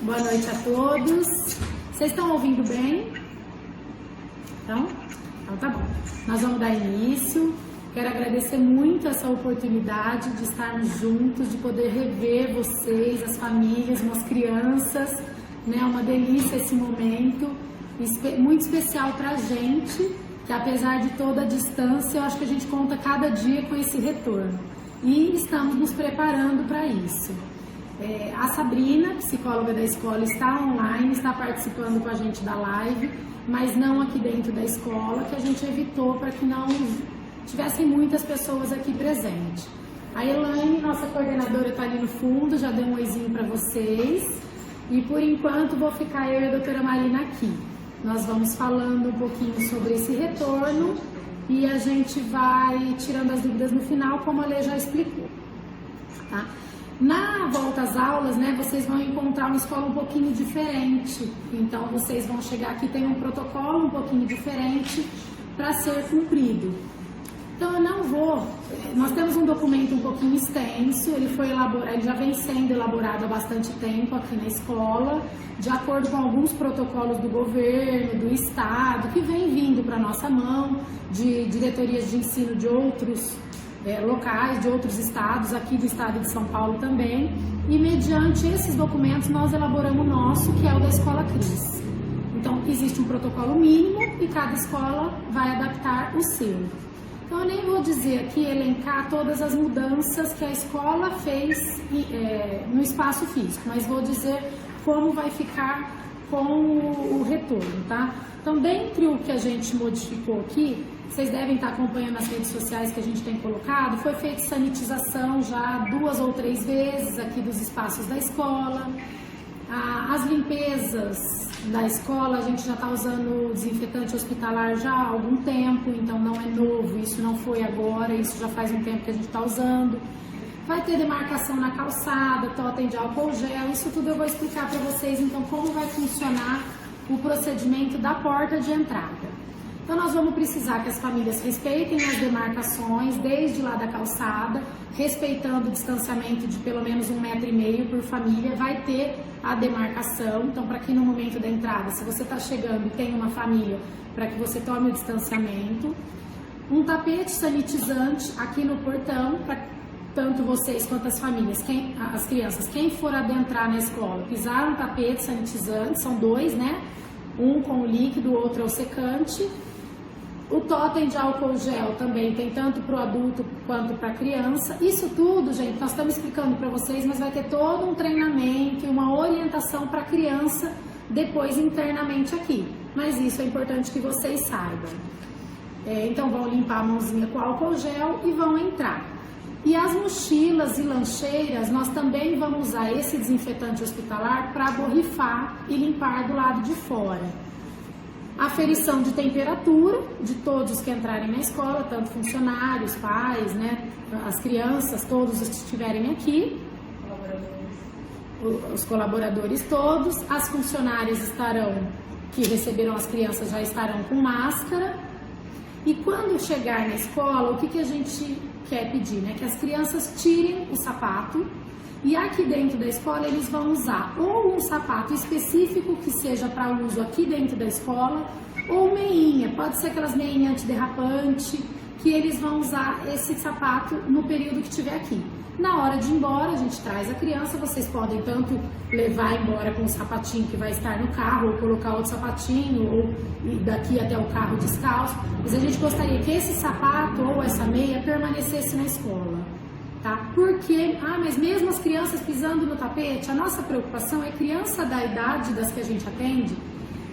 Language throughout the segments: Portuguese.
Boa noite a todos. Vocês estão ouvindo bem? Então tá bom. Nós vamos dar início. Quero agradecer muito essa oportunidade de estarmos juntos, de poder rever vocês, as famílias, as crianças, né? Uma delícia esse momento, muito especial pra gente, que apesar de toda a distância, eu acho que a gente conta cada dia com esse retorno. E estamos nos preparando para isso. A Sabrina, psicóloga da escola, está online, está participando com a gente da live, mas não aqui dentro da escola, que a gente evitou para que não tivessem muitas pessoas aqui presentes. A Elaine, nossa coordenadora, está ali no fundo, já deu um oizinho para vocês. E por enquanto vou ficar eu e a doutora Marina aqui. Nós vamos falando um pouquinho sobre esse retorno e a gente vai tirando as dúvidas no final, como a Lê já explicou. Tá? Na volta às aulas, né, vocês vão encontrar uma escola um pouquinho diferente. Então, vocês vão chegar aqui, tem um protocolo um pouquinho diferente para ser cumprido. Então, eu não vou... Nós temos um documento um pouquinho extenso, ele foi elaborado, ele já vem sendo elaborado há bastante tempo aqui na escola, de acordo com alguns protocolos do governo, do estado, que vem vindo para a nossa mão, de diretorias de ensino de outros locais, de outros estados, aqui do estado de São Paulo também, e mediante esses documentos nós elaboramos o nosso, que é o da Escola Cris. Então, existe um protocolo mínimo e cada escola vai adaptar o seu. Então, eu nem vou dizer aqui, elencar todas as mudanças que a escola fez no espaço físico, mas vou dizer como vai ficar com o retorno, tá? Então, dentre o que a gente modificou aqui, vocês devem estar acompanhando nas redes sociais que a gente tem colocado, foi feita sanitização já 2 ou 3 vezes aqui dos espaços da escola. As limpezas da escola, a gente já está usando desinfetante hospitalar já há algum tempo, então não é novo, isso não foi agora, isso já faz um tempo que a gente está usando. Vai ter demarcação na calçada, totem de álcool gel, isso tudo eu vou explicar para vocês, então, como vai funcionar o procedimento da porta de entrada. Então, nós vamos precisar que as famílias respeitem as demarcações, desde lá da calçada, respeitando o distanciamento de pelo menos 1,5 m por família, vai ter a demarcação. Então, para que no momento da entrada, se você está chegando e tem uma família, para que você tome o distanciamento. Um tapete sanitizante aqui no portão, para tanto vocês quanto as famílias, as crianças, quem for adentrar na escola, pisar um tapete sanitizante, são 2, né? Um com o líquido, o outro é o secante. O totem de álcool gel também tem tanto para o adulto quanto para a criança. Isso tudo, gente, nós estamos explicando para vocês, mas vai ter todo um treinamento e uma orientação para a criança depois internamente aqui. Mas isso é importante que vocês saibam. Então vão limpar a mãozinha com álcool gel e vão entrar. E as mochilas e lancheiras, nós também vamos usar esse desinfetante hospitalar para borrifar e limpar do lado de fora. Aferição de temperatura de todos que entrarem na escola, tanto funcionários, pais, né, as crianças, todos os que estiverem aqui, os colaboradores todos, as funcionárias que receberam as crianças já estarão com máscara. E quando chegar na escola, o que a gente quer pedir, né? Que as crianças tirem o sapato e aqui dentro da escola eles vão usar ou um sapato específico que seja para uso aqui dentro da escola ou meinha, pode ser aquelas meinhas antiderrapante, que eles vão usar esse sapato no período que estiver aqui. Na hora de ir embora, a gente traz a criança, vocês podem tanto levar embora com o sapatinho que vai estar no carro, ou colocar outro sapatinho, ou ir daqui até o carro descalço, mas a gente gostaria que esse sapato ou essa meia permanecesse na escola, tá? Porque, mas mesmo as crianças pisando no tapete, a nossa preocupação é criança da idade das que a gente atende,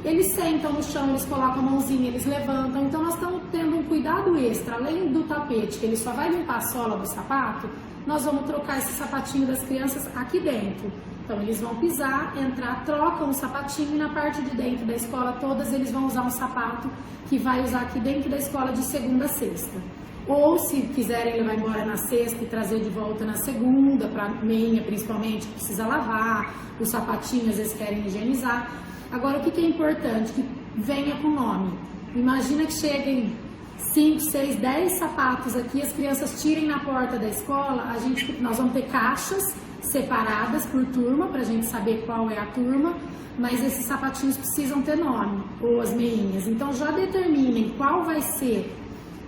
eles sentam no chão, eles colocam a mãozinha, eles levantam, então nós estamos tendo um cuidado extra, além do tapete, que ele só vai limpar a sola do sapato, nós vamos trocar esse sapatinho das crianças aqui dentro. Então, eles vão pisar, entrar, trocam o sapatinho e na parte de dentro da escola todas eles vão usar um sapato que vai usar aqui dentro da escola de segunda a sexta. Ou se quiserem levar embora na sexta e trazer de volta na segunda, para meia principalmente, que precisa lavar, o sapatinho às vezes querem higienizar. Agora, o que é importante? Que venha com nome. Imagina que cheguem 5, 6, 10 sapatos aqui, as crianças tirem na porta da escola, nós vamos ter caixas separadas por turma, para a gente saber qual é a turma, mas esses sapatinhos precisam ter nome, ou as meinhas. Então já determinem qual vai ser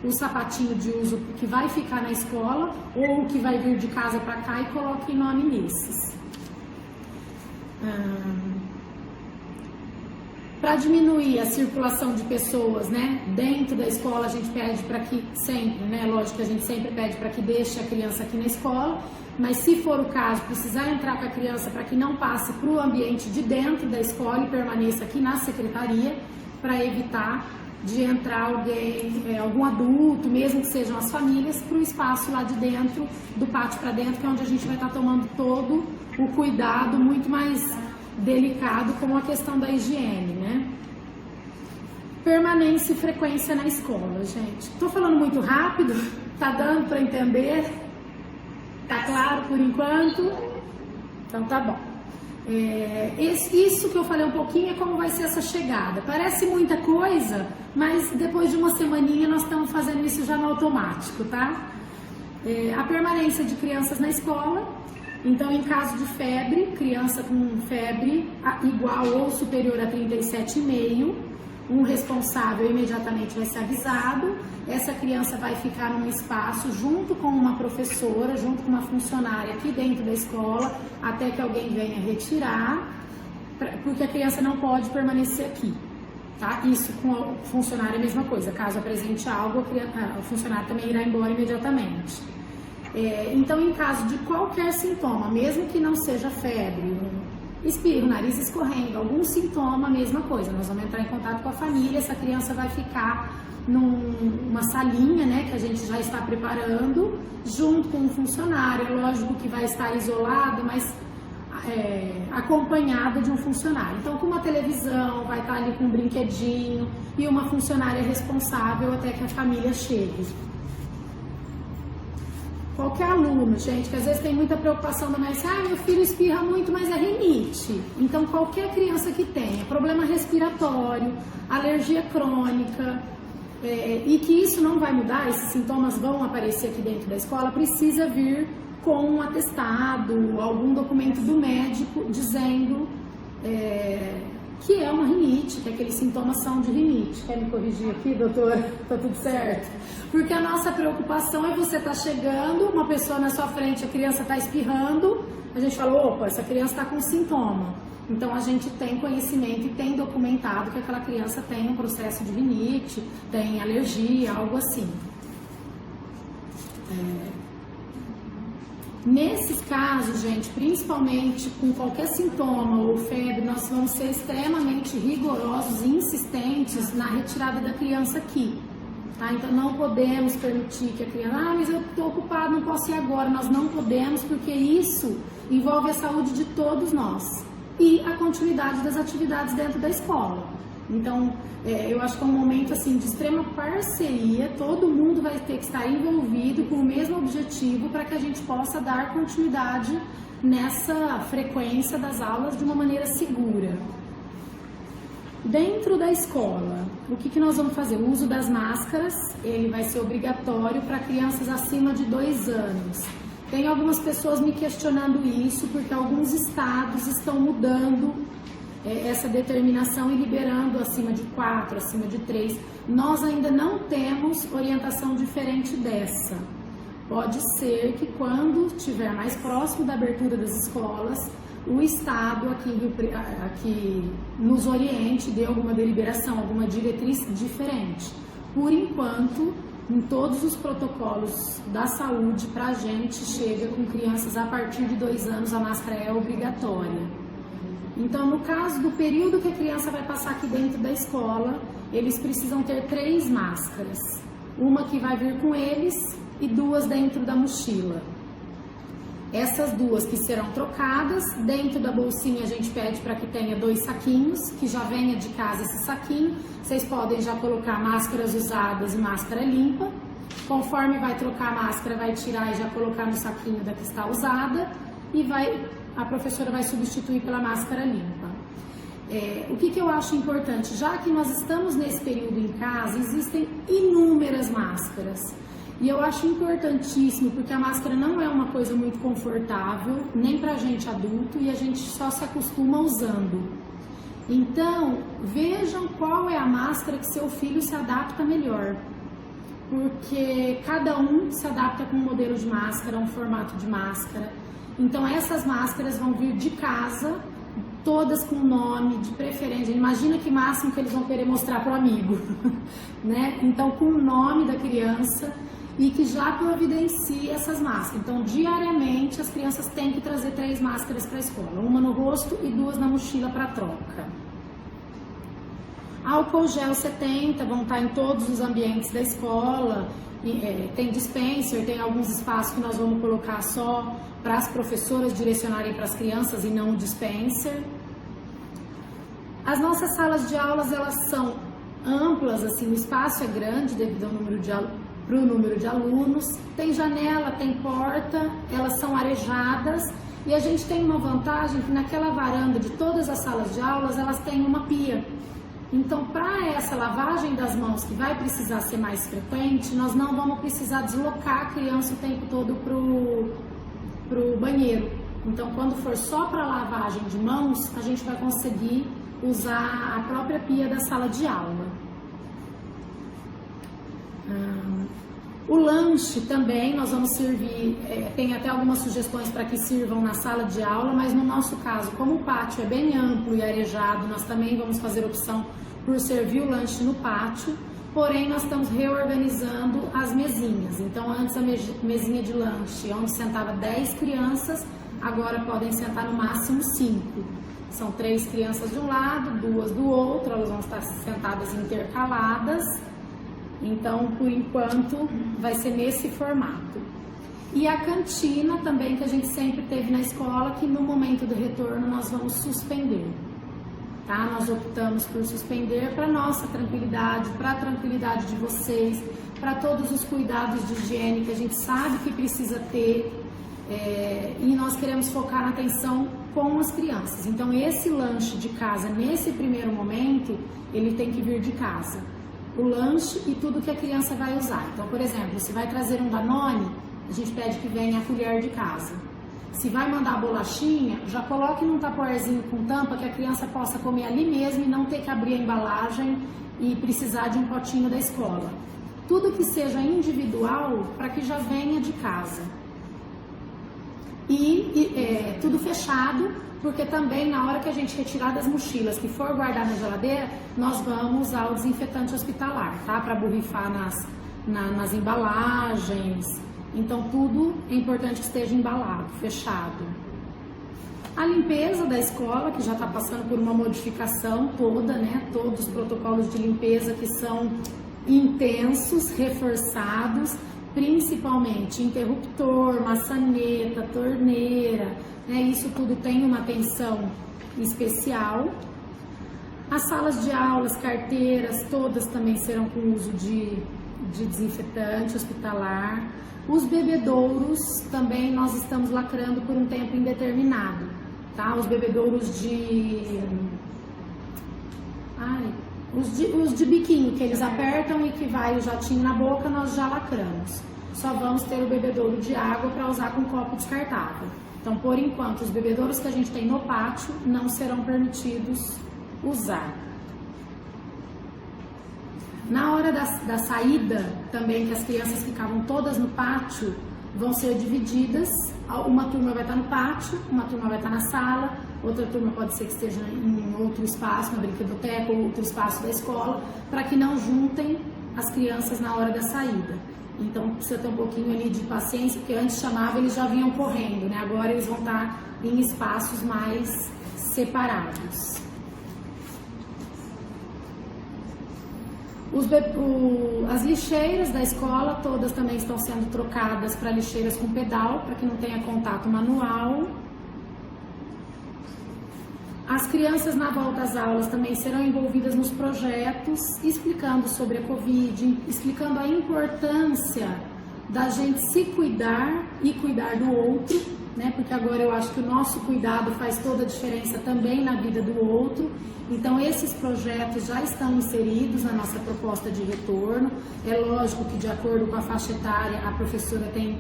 o sapatinho de uso que vai ficar na escola ou o que vai vir de casa para cá e coloquem nome nesses. Para diminuir a circulação de pessoas, né, dentro da escola, a gente pede para que sempre, né, lógico que a gente sempre pede para que deixe a criança aqui na escola, mas se for o caso, precisar entrar com a criança para que não passe para o ambiente de dentro da escola e permaneça aqui na secretaria, para evitar de entrar alguém, algum adulto, mesmo que sejam as famílias, para o espaço lá de dentro, do pátio para dentro, que é onde a gente vai estar tomando todo o cuidado muito mais delicado com a questão da higiene, né? Permanência e frequência na escola, gente. Tô falando muito rápido? Tá dando para entender? Tá claro por enquanto? Então tá bom. Isso que eu falei um pouquinho é como vai ser essa chegada. Parece muita coisa, mas depois de uma semaninha nós estamos fazendo isso já no automático, tá? A permanência de crianças na escola. Então, em caso de febre, criança com febre igual ou superior a 37,5, um responsável imediatamente vai ser avisado. Essa criança vai ficar num espaço junto com uma professora, junto com uma funcionária aqui dentro da escola, até que alguém venha retirar, porque a criança não pode permanecer aqui, tá? Isso com o funcionário é a mesma coisa. Caso apresente algo, o funcionário também irá embora imediatamente. Então, em caso de qualquer sintoma, mesmo que não seja febre, espirro, nariz escorrendo, algum sintoma, mesma coisa, nós vamos entrar em contato com a família, essa criança vai ficar numa salinha, né, que a gente já está preparando, junto com um funcionário, lógico que vai estar isolado, mas acompanhada de um funcionário. Então, com uma televisão, vai estar ali com um brinquedinho e uma funcionária responsável até que a família chegue. Qualquer aluno, gente, que às vezes tem muita preocupação da mãe, meu filho espirra muito, mas é rinite. Então, qualquer criança que tenha problema respiratório, alergia crônica, e que isso não vai mudar, esses sintomas vão aparecer aqui dentro da escola, precisa vir com um atestado, algum documento do médico dizendo que é uma rinite, que aqueles sintomas são de rinite. Quer me corrigir aqui, doutora? Tá tudo certo? Porque a nossa preocupação é você tá chegando, uma pessoa na sua frente, a criança tá espirrando, a gente fala, opa, essa criança tá com sintoma. Então a gente tem conhecimento e tem documentado que aquela criança tem um processo de rinite, tem alergia, algo assim. Nesses casos, gente, principalmente com qualquer sintoma ou febre, nós vamos ser extremamente rigorosos e insistentes na retirada da criança aqui, tá? Então não podemos permitir que a criança, mas eu estou ocupado, não posso ir agora. Nós não podemos, porque isso envolve a saúde de todos nós e a continuidade das atividades dentro da escola. Então, eu acho que é um momento assim, de extrema parceria, todo mundo vai ter que estar envolvido com o mesmo objetivo para que a gente possa dar continuidade nessa frequência das aulas de uma maneira segura. Dentro da escola, o que nós vamos fazer? O uso das máscaras, ele vai ser obrigatório para crianças acima de 2 anos. Tem algumas pessoas me questionando isso, porque alguns estados estão mudando essa determinação e liberando acima de 4, acima de 3. Nós ainda não temos orientação diferente dessa. Pode ser que quando estiver mais próximo da abertura das escolas, o Estado aqui nos oriente, dê alguma deliberação, alguma diretriz diferente. Por enquanto, em todos os protocolos da saúde, para a gente chega com crianças a partir de 2 anos, a máscara é obrigatória. Então, no caso do período que a criança vai passar aqui dentro da escola, eles precisam ter 3 máscaras. Uma que vai vir com eles e 2 dentro da mochila. Essas 2 que serão trocadas, dentro da bolsinha a gente pede para que tenha 2 saquinhos, que já venha de casa esse saquinho. Vocês podem já colocar máscaras usadas e máscara limpa. Conforme vai trocar a máscara, vai tirar e já colocar no saquinho da que está usada e a professora vai substituir pela máscara limpa. O que eu acho importante, já que nós estamos nesse período em casa, existem inúmeras máscaras. E eu acho importantíssimo, porque a máscara não é uma coisa muito confortável, nem pra gente adulto, e a gente só se acostuma usando. Então, vejam qual é a máscara que seu filho se adapta melhor. Porque cada um se adapta com um modelo de máscara, um formato de máscara. Então, essas máscaras vão vir de casa, todas com nome, de preferência. Imagina que máximo que eles vão querer mostrar para o amigo, né? Então, com o nome da criança e que já providencie essas máscaras. Então, diariamente, as crianças têm que trazer 3 máscaras para a escola. Uma no rosto e 2 na mochila para troca. Álcool gel 70, vão estar em todos os ambientes da escola. Tem dispenser, tem alguns espaços que nós vamos colocar só para as professoras direcionarem para as crianças e não o dispenser. As nossas salas de aulas, elas são amplas, assim, o espaço é grande devido ao número de alunos, tem janela, tem porta, elas são arejadas e a gente tem uma vantagem que naquela varanda de todas as salas de aulas, elas têm uma pia. Então, para essa lavagem das mãos, que vai precisar ser mais frequente, nós não vamos precisar deslocar a criança o tempo todo pro banheiro. Então, quando for só para lavagem de mãos, a gente vai conseguir usar a própria pia da sala de aula. O lanche também nós vamos servir, tem até algumas sugestões para que sirvam na sala de aula, mas no nosso caso, como o pátio é bem amplo e arejado, nós também vamos fazer opção por servir o lanche no pátio, porém nós estamos reorganizando as mesinhas. Então antes a mesinha de lanche, onde sentava 10 crianças, agora podem sentar no máximo 5. São 3 crianças de um lado, 2 do outro, elas vão estar sentadas intercaladas. Então, por enquanto, vai ser nesse formato. E a cantina também, que a gente sempre teve na escola, que no momento do retorno nós vamos suspender. Tá? Nós optamos por suspender para nossa tranquilidade, para a tranquilidade de vocês, para todos os cuidados de higiene que a gente sabe que precisa ter. E nós queremos focar na atenção com as crianças. Então, esse lanche de casa, nesse primeiro momento, ele tem que vir de casa. O lanche e tudo que a criança vai usar. Então, por exemplo, se vai trazer um Danone, a gente pede que venha a colher de casa. Se vai mandar a bolachinha, já coloque num tapoarzinho com tampa que a criança possa comer ali mesmo e não ter que abrir a embalagem e precisar de um potinho da escola. Tudo que seja individual para que já venha de casa. E tudo fechado, porque também na hora que a gente retirar das mochilas, que for guardar na geladeira, nós vamos usar o desinfetante hospitalar, tá? Para borrifar nas embalagens. Então tudo é importante que esteja embalado, fechado. A limpeza da escola, que já está passando por uma modificação toda, né? Todos os protocolos de limpeza que são intensos, reforçados, principalmente interruptor, maçaneta, torneira, né? Isso tudo tem uma atenção especial. As salas de aulas, carteiras, todas também serão com uso de desinfetante hospitalar. Os bebedouros também nós estamos lacrando por um tempo indeterminado, tá? Os bebedouros os de biquinho, que eles apertam e que vai o jatinho na boca, nós já lacramos. Só vamos ter o bebedouro de água para usar com copo descartável. Então, por enquanto, os bebedouros que a gente tem no pátio não serão permitidos usar. Na hora da saída, também, que as crianças ficavam todas no pátio, vão ser divididas. Uma turma vai estar no pátio, uma turma vai estar na sala, outra turma pode ser que esteja em outro espaço, na brinquedoteca ou outro espaço da escola, para que não juntem as crianças na hora da saída. Então precisa ter um pouquinho ali de paciência, porque antes chamava, eles já vinham correndo, né? Agora eles vão estar em espaços mais separados. As lixeiras da escola todas também estão sendo trocadas para lixeiras com pedal, para que não tenha contato manual. As crianças na volta às aulas também serão envolvidas nos projetos, explicando sobre a Covid, explicando a importância da gente se cuidar e cuidar do outro, né? Porque agora eu acho que o nosso cuidado faz toda a diferença também na vida do outro. Então esses projetos já estão inseridos na nossa proposta de retorno. É lógico que de acordo com a faixa etária a professora tem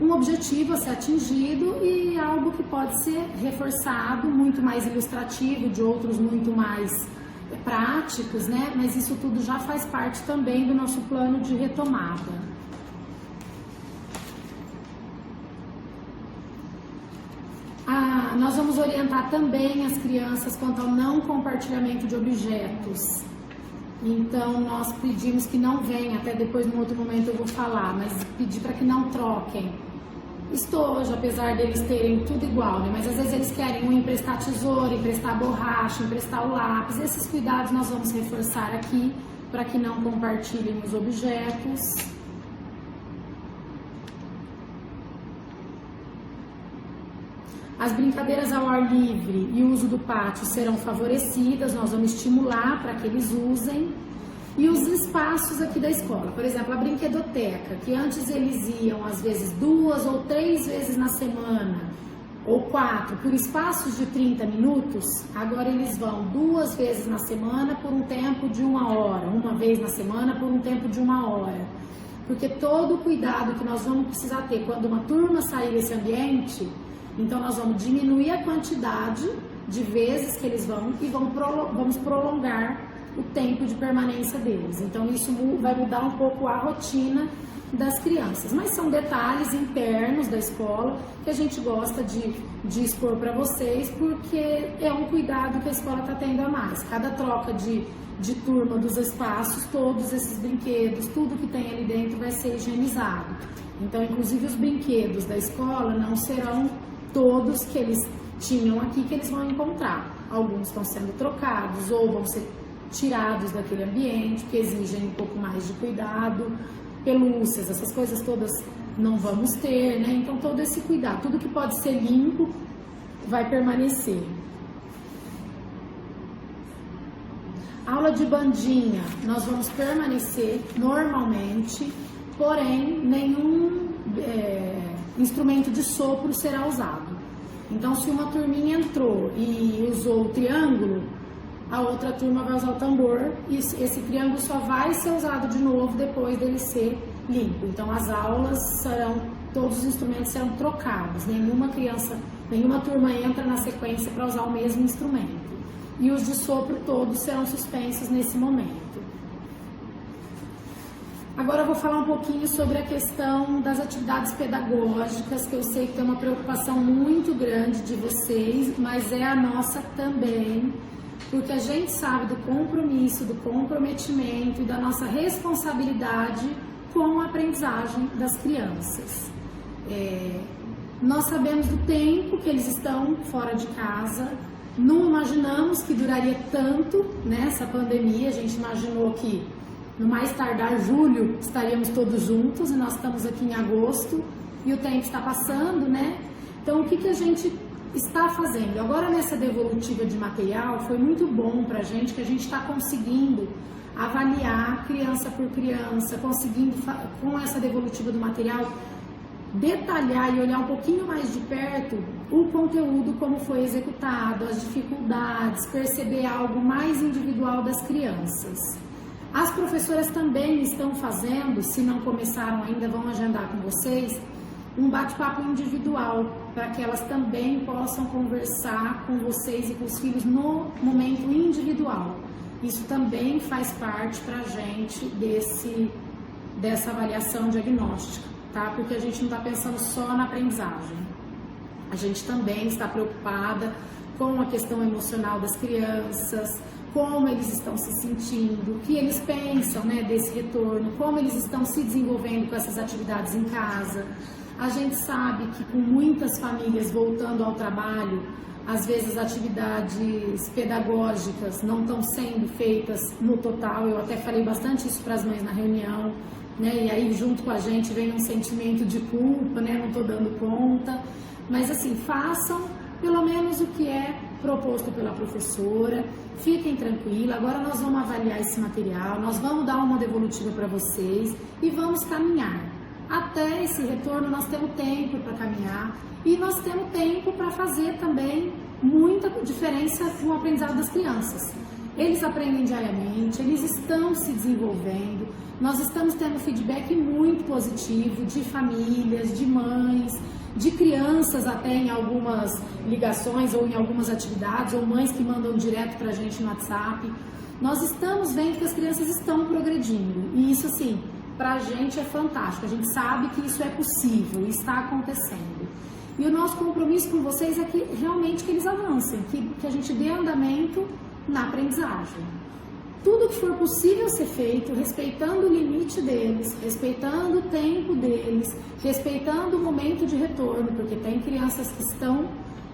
um objetivo a ser atingido e algo que pode ser reforçado, muito mais ilustrativo, de outros muito mais práticos, né? Mas isso tudo já faz parte também do nosso plano de retomada. Nós vamos orientar também as crianças quanto ao não compartilhamento de objetos. Então, nós pedimos que não venham, até depois, num outro momento eu vou falar, mas pedir para que não troquem estojo, apesar deles terem tudo igual, né? Mas às vezes eles querem emprestar tesoura, emprestar borracha, emprestar o lápis. Esses cuidados nós vamos reforçar aqui para que não compartilhem os objetos. As brincadeiras ao ar livre e o uso do pátio serão favorecidas, nós vamos estimular para que eles usem. E os espaços aqui da escola, por exemplo, a brinquedoteca, que antes eles iam às vezes 2 ou 3 vezes na semana, ou 4, por espaços de 30 minutos, agora eles vão 2 vezes na semana por um tempo de 1 hora, 1 vez na semana por um tempo de 1 hora. Porque todo o cuidado que nós vamos precisar ter quando uma turma sair desse ambiente, então nós vamos diminuir a quantidade de vezes que eles vão e vamos prolongar o tempo de permanência deles. Então isso vai mudar um pouco a rotina das crianças, mas são detalhes internos da escola que a gente gosta de expor para vocês, porque é um cuidado que a escola está tendo a mais. Cada troca de turma dos espaços, todos esses brinquedos, tudo que tem ali dentro vai ser higienizado. Então, inclusive os brinquedos da escola não serão todos que eles tinham aqui que eles vão encontrar. Alguns estão sendo trocados ou vão ser tirados daquele ambiente, que exigem um pouco mais de cuidado, pelúcias, essas coisas todas não vamos ter, né? Então todo esse cuidado, tudo que pode ser limpo vai permanecer. Aula de bandinha, nós vamos permanecer normalmente, porém nenhum instrumento de sopro será usado. Então se uma turminha entrou e usou o triângulo, a outra turma vai usar o tambor e esse triângulo só vai ser usado de novo depois dele ser limpo. Então as aulas todos os instrumentos serão trocados, nenhuma turma entra na sequência para usar o mesmo instrumento. E os de sopro todos serão suspensos nesse momento. Agora eu vou falar um pouquinho sobre a questão das atividades pedagógicas, que eu sei que tem uma preocupação muito grande de vocês, mas é a nossa também, porque a gente sabe do compromisso, do comprometimento e da nossa responsabilidade com a aprendizagem das crianças. Nós sabemos do tempo que eles estão fora de casa, não imaginamos que duraria tanto nessa pandemia, a gente imaginou que no mais tardar julho estaríamos todos juntos e nós estamos aqui em agosto e o tempo está passando, né? Então o que a gente está fazendo? Agora nessa devolutiva de material foi muito bom para a gente, que a gente está conseguindo avaliar criança por criança, conseguindo com essa devolutiva do material detalhar e olhar um pouquinho mais de perto o conteúdo, como foi executado, as dificuldades, perceber algo mais individual das crianças. As professoras também estão fazendo, se não começaram ainda, vão agendar com vocês, um bate-papo individual, para que elas também possam conversar com vocês e com os filhos no momento individual. Isso também faz parte para a gente dessa avaliação diagnóstica, tá? Porque a gente não está pensando só na aprendizagem. A gente também está preocupada com a questão emocional das crianças, como eles estão se sentindo, o que eles pensam, né, desse retorno, como eles estão se desenvolvendo com essas atividades em casa. A gente sabe que com muitas famílias voltando ao trabalho, às vezes atividades pedagógicas não estão sendo feitas no total. Eu até falei bastante isso para as mães na reunião, né? E aí junto com a gente vem um sentimento de culpa, né? Não estou dando conta. Mas assim, façam pelo menos o que é proposto pela professora. Fiquem tranquilos, agora nós vamos avaliar esse material, nós vamos dar uma devolutiva para vocês e vamos caminhar. Até esse retorno nós temos tempo para caminhar e nós temos tempo para fazer também muita diferença no aprendizado das crianças. Eles aprendem diariamente, eles estão se desenvolvendo, nós estamos tendo feedback muito positivo de famílias, de mães, de crianças até em algumas ligações ou em algumas atividades, ou mães que mandam direto para a gente no WhatsApp. Nós estamos vendo que as crianças estão progredindo e isso, assim, para a gente é fantástico, a gente sabe que isso é possível, está acontecendo. E o nosso compromisso com vocês é que realmente que eles avancem, que a gente dê andamento na aprendizagem. Tudo que for possível ser feito, respeitando o limite deles, respeitando o tempo deles, respeitando o momento de retorno, porque tem crianças que estão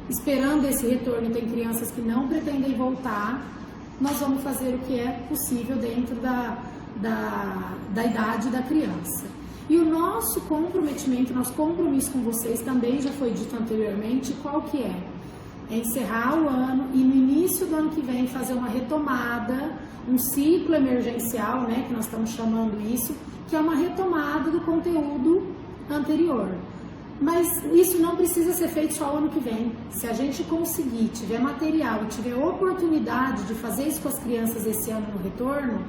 esperando esse retorno, tem crianças que não pretendem voltar, nós vamos fazer o que é possível dentro da idade da criança. E o nosso comprometimento, nosso compromisso com vocês também já foi dito anteriormente, qual que é? É encerrar o ano e no início do ano que vem fazer uma retomada, um ciclo emergencial, né, que nós estamos chamando isso, que é uma retomada do conteúdo anterior. Mas isso não precisa ser feito só o ano que vem. Se a gente conseguir, tiver material e tiver oportunidade de fazer isso com as crianças esse ano no retorno,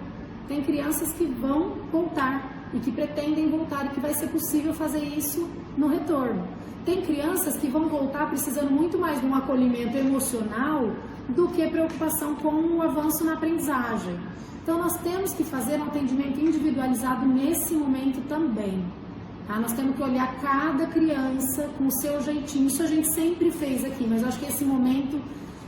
tem crianças que vão voltar e que pretendem voltar e que vai ser possível fazer isso no retorno. Tem crianças que vão voltar precisando muito mais de um acolhimento emocional do que preocupação com o avanço na aprendizagem. Então nós temos que fazer um atendimento individualizado nesse momento também. Tá? Nós temos que olhar cada criança com o seu jeitinho. Isso a gente sempre fez aqui, mas eu acho que esse momento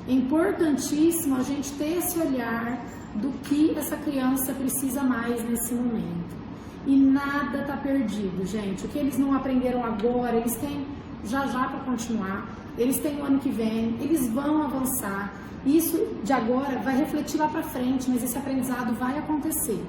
é importantíssimo a gente ter esse olhar do que essa criança precisa mais nesse momento. E nada está perdido, gente. O que eles não aprenderam agora, eles têm já para continuar. Eles têm o ano que vem, eles vão avançar. Isso de agora vai refletir lá para frente, mas esse aprendizado vai acontecer.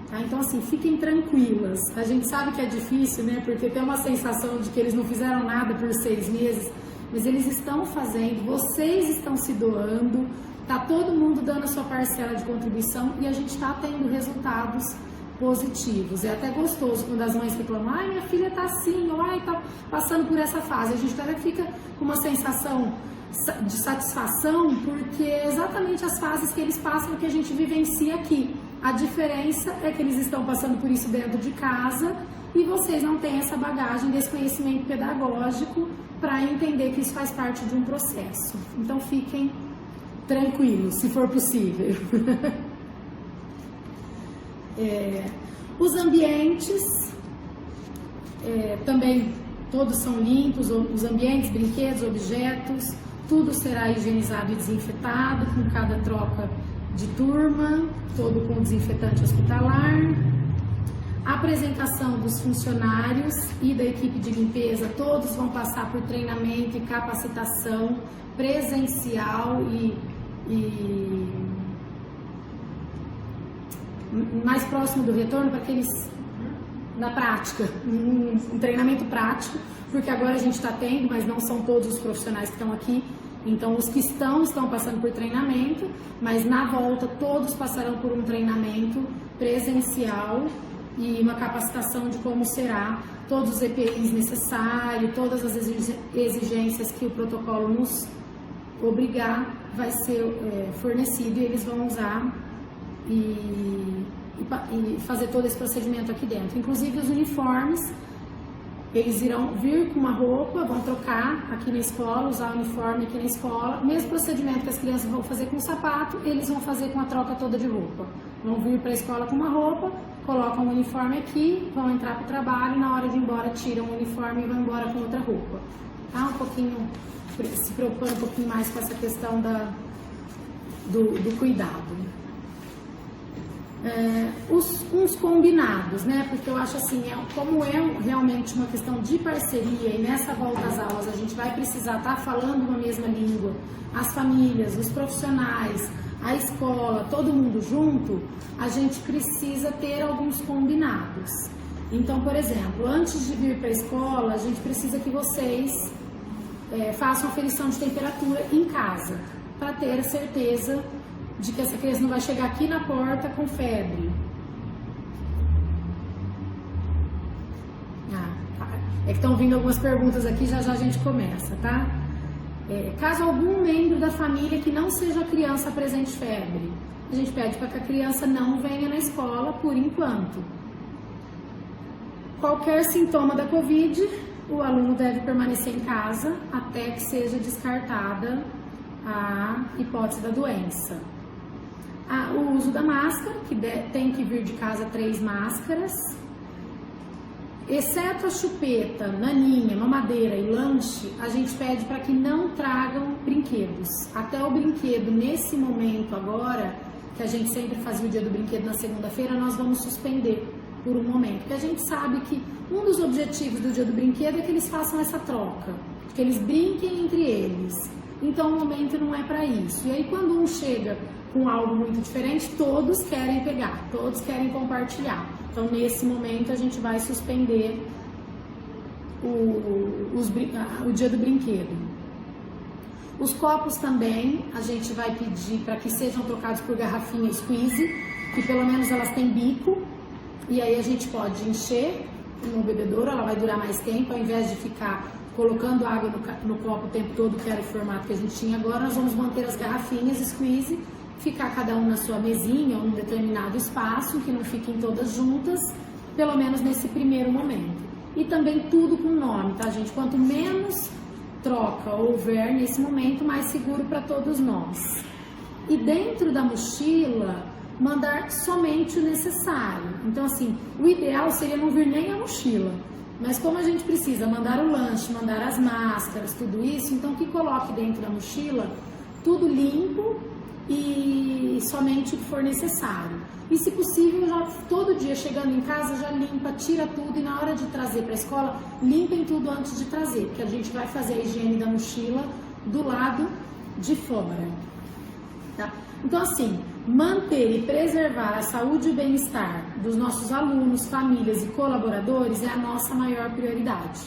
Tá? Então, assim, fiquem tranquilas. A gente sabe que é difícil, né? Porque tem uma sensação de que eles não fizeram nada por 6 meses, mas eles estão fazendo, vocês estão se doando, tá todo mundo dando a sua parcela de contribuição e a gente está tendo resultados positivos. É até gostoso quando as mães reclamam, ai, minha filha tá assim, ou ai, tá passando por essa fase. A gente até fica com uma sensação de satisfação, porque é exatamente as fases que eles passam que a gente vivencia aqui. A diferença é que eles estão passando por isso dentro de casa e vocês não têm essa bagagem desse conhecimento pedagógico para entender que isso faz parte de um processo. Então fiquem tranquilos, se for possível. Os ambientes também todos são limpos, os ambientes, brinquedos, objetos, tudo será higienizado e desinfetado com cada troca de turma, todo com desinfetante hospitalar. A apresentação dos funcionários e da equipe de limpeza, todos vão passar por treinamento e capacitação presencial e mais próximo do retorno, para que eles, na prática, um treinamento prático, porque agora a gente está tendo, mas não são todos os profissionais que estão aqui, então os que estão passando por treinamento, mas na volta todos passarão por um treinamento presencial e uma capacitação de como será, todos os EPIs necessários, todas as exigências que o protocolo nos obrigar vai ser fornecido e eles vão usar e fazer todo esse procedimento aqui dentro. Inclusive os uniformes, eles irão vir com uma roupa, vão trocar aqui na escola, usar o uniforme aqui na escola, mesmo procedimento que as crianças vão fazer com o sapato, eles vão fazer com a troca toda de roupa. Vão vir para a escola com uma roupa, colocam o uniforme aqui, vão entrar para o trabalho e na hora de ir embora tiram o uniforme e vão embora com outra roupa. Tá? Um pouquinho, se preocupando um pouquinho mais com essa questão do cuidado. Uns combinados, né? Porque eu acho assim, como é realmente uma questão de parceria e nessa volta às aulas a gente vai precisar estar falando uma mesma língua, as famílias, os profissionais, a escola, todo mundo junto, a gente precisa ter alguns combinados. Então, por exemplo, antes de vir para a escola, a gente precisa que vocês façam aferição de temperatura em casa, para ter a certeza de que essa criança não vai chegar aqui na porta com febre. É que estão vindo algumas perguntas aqui, já já a gente começa, tá? Caso algum membro da família que não seja a criança apresente febre, a gente pede para que a criança não venha na escola por enquanto. Qualquer sintoma da Covid, o aluno deve permanecer em casa até que seja descartada a hipótese da doença. O uso da máscara, que tem que vir de casa 3 máscaras. Exceto a chupeta, naninha, mamadeira e lanche, a gente pede para que não tragam brinquedos. Até o brinquedo, nesse momento agora, que a gente sempre fazia o dia do brinquedo na segunda-feira, nós vamos suspender por um momento. Porque a gente sabe que um dos objetivos do dia do brinquedo é que eles façam essa troca, que eles brinquem entre eles. Então o momento não é para isso. E aí quando um chega com algo muito diferente, todos querem pegar, todos querem compartilhar. Então, nesse momento, a gente vai suspender o dia do brinquedo. Os copos também, a gente vai pedir para que sejam trocados por garrafinha squeeze, que pelo menos elas têm bico, e aí a gente pode encher no bebedouro, ela vai durar mais tempo, ao invés de ficar colocando água no copo o tempo todo, que era o formato que a gente tinha agora, nós vamos manter as garrafinhas squeeze, ficar cada um na sua mesinha ou num determinado espaço, que não fiquem todas juntas, pelo menos nesse primeiro momento. E também tudo com nome, tá, gente? Quanto menos troca houver nesse momento, mais seguro para todos nós. E dentro da mochila, mandar somente o necessário. Então, assim, o ideal seria não vir nem a mochila. Mas como a gente precisa mandar o lanche, mandar as máscaras, tudo isso, então que coloque dentro da mochila tudo limpo e somente o que for necessário. E se possível, já todo dia chegando em casa, já limpa, tira tudo e na hora de trazer para a escola, limpem tudo antes de trazer, porque a gente vai fazer a higiene da mochila do lado de fora. Tá? Então assim, manter e preservar a saúde e o bem-estar dos nossos alunos, famílias e colaboradores é a nossa maior prioridade.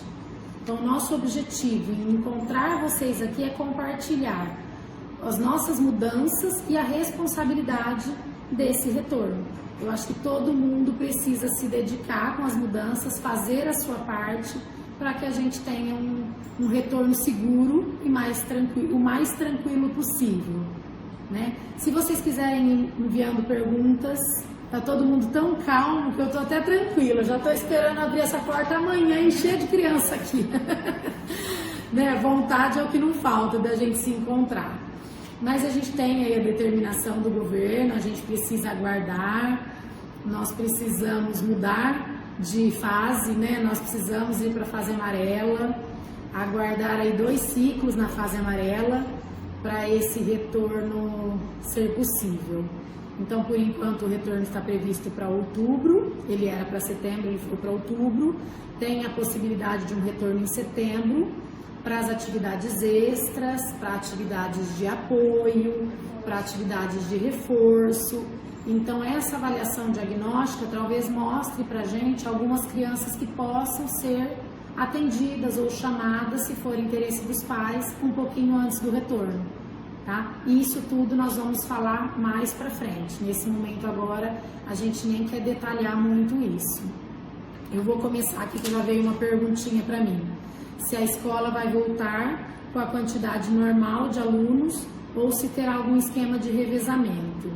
Então o nosso objetivo em encontrar vocês aqui é compartilhar as nossas mudanças e a responsabilidade desse retorno. Eu acho que todo mundo precisa se dedicar com as mudanças, fazer a sua parte para que a gente tenha um retorno seguro e o mais tranquilo possível, né? Se vocês quiserem ir enviando perguntas, tá todo mundo tão calmo que eu tô até tranquila, já tô esperando abrir essa porta amanhã e encher de criança aqui. Né? Vontade é o que não falta da gente se encontrar. Mas a gente tem aí a determinação do governo, a gente precisa aguardar, nós precisamos mudar de fase, né? Nós precisamos ir para a fase amarela, aguardar aí 2 ciclos na fase amarela para esse retorno ser possível. Então, por enquanto, o retorno está previsto para outubro, ele era para setembro, ele foi para outubro, tem a possibilidade de um retorno em setembro, para as atividades extras, para atividades de apoio, para atividades de reforço. Então, essa avaliação diagnóstica talvez mostre para a gente algumas crianças que possam ser atendidas ou chamadas, se for interesse dos pais, um pouquinho antes do retorno. Tá? E isso tudo nós vamos falar mais para frente. Nesse momento agora, a gente nem quer detalhar muito isso. Eu vou começar aqui, que já veio uma perguntinha para mim. Se a escola vai voltar com a quantidade normal de alunos ou se terá algum esquema de revezamento.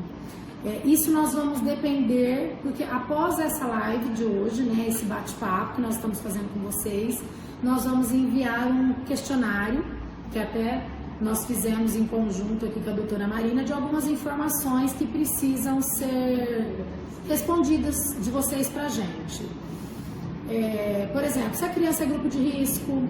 Isso nós vamos depender, porque após essa live de hoje, né, esse bate-papo que nós estamos fazendo com vocês, nós vamos enviar um questionário, que até nós fizemos em conjunto aqui com a doutora Marina, de algumas informações que precisam ser respondidas de vocês pra gente. Por exemplo, se a criança é grupo de risco,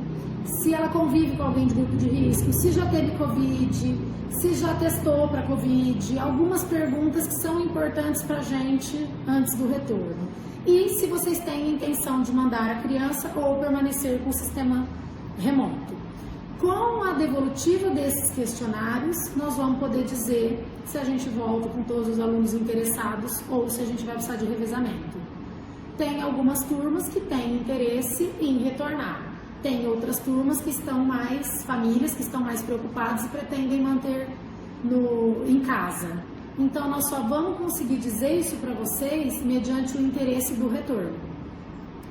se ela convive com alguém de grupo de risco, se já teve Covid, se já testou para Covid, algumas perguntas que são importantes para a gente antes do retorno. E se vocês têm intenção de mandar a criança ou permanecer com o sistema remoto. Com a devolutiva desses questionários, nós vamos poder dizer se a gente volta com todos os alunos interessados ou se a gente vai precisar de revezamento. Tem algumas turmas que têm interesse em retornar. tem outras turmas que estão mais, famílias que estão mais preocupadas e pretendem manter em casa. Então, nós só vamos conseguir dizer isso para vocês mediante o interesse do retorno.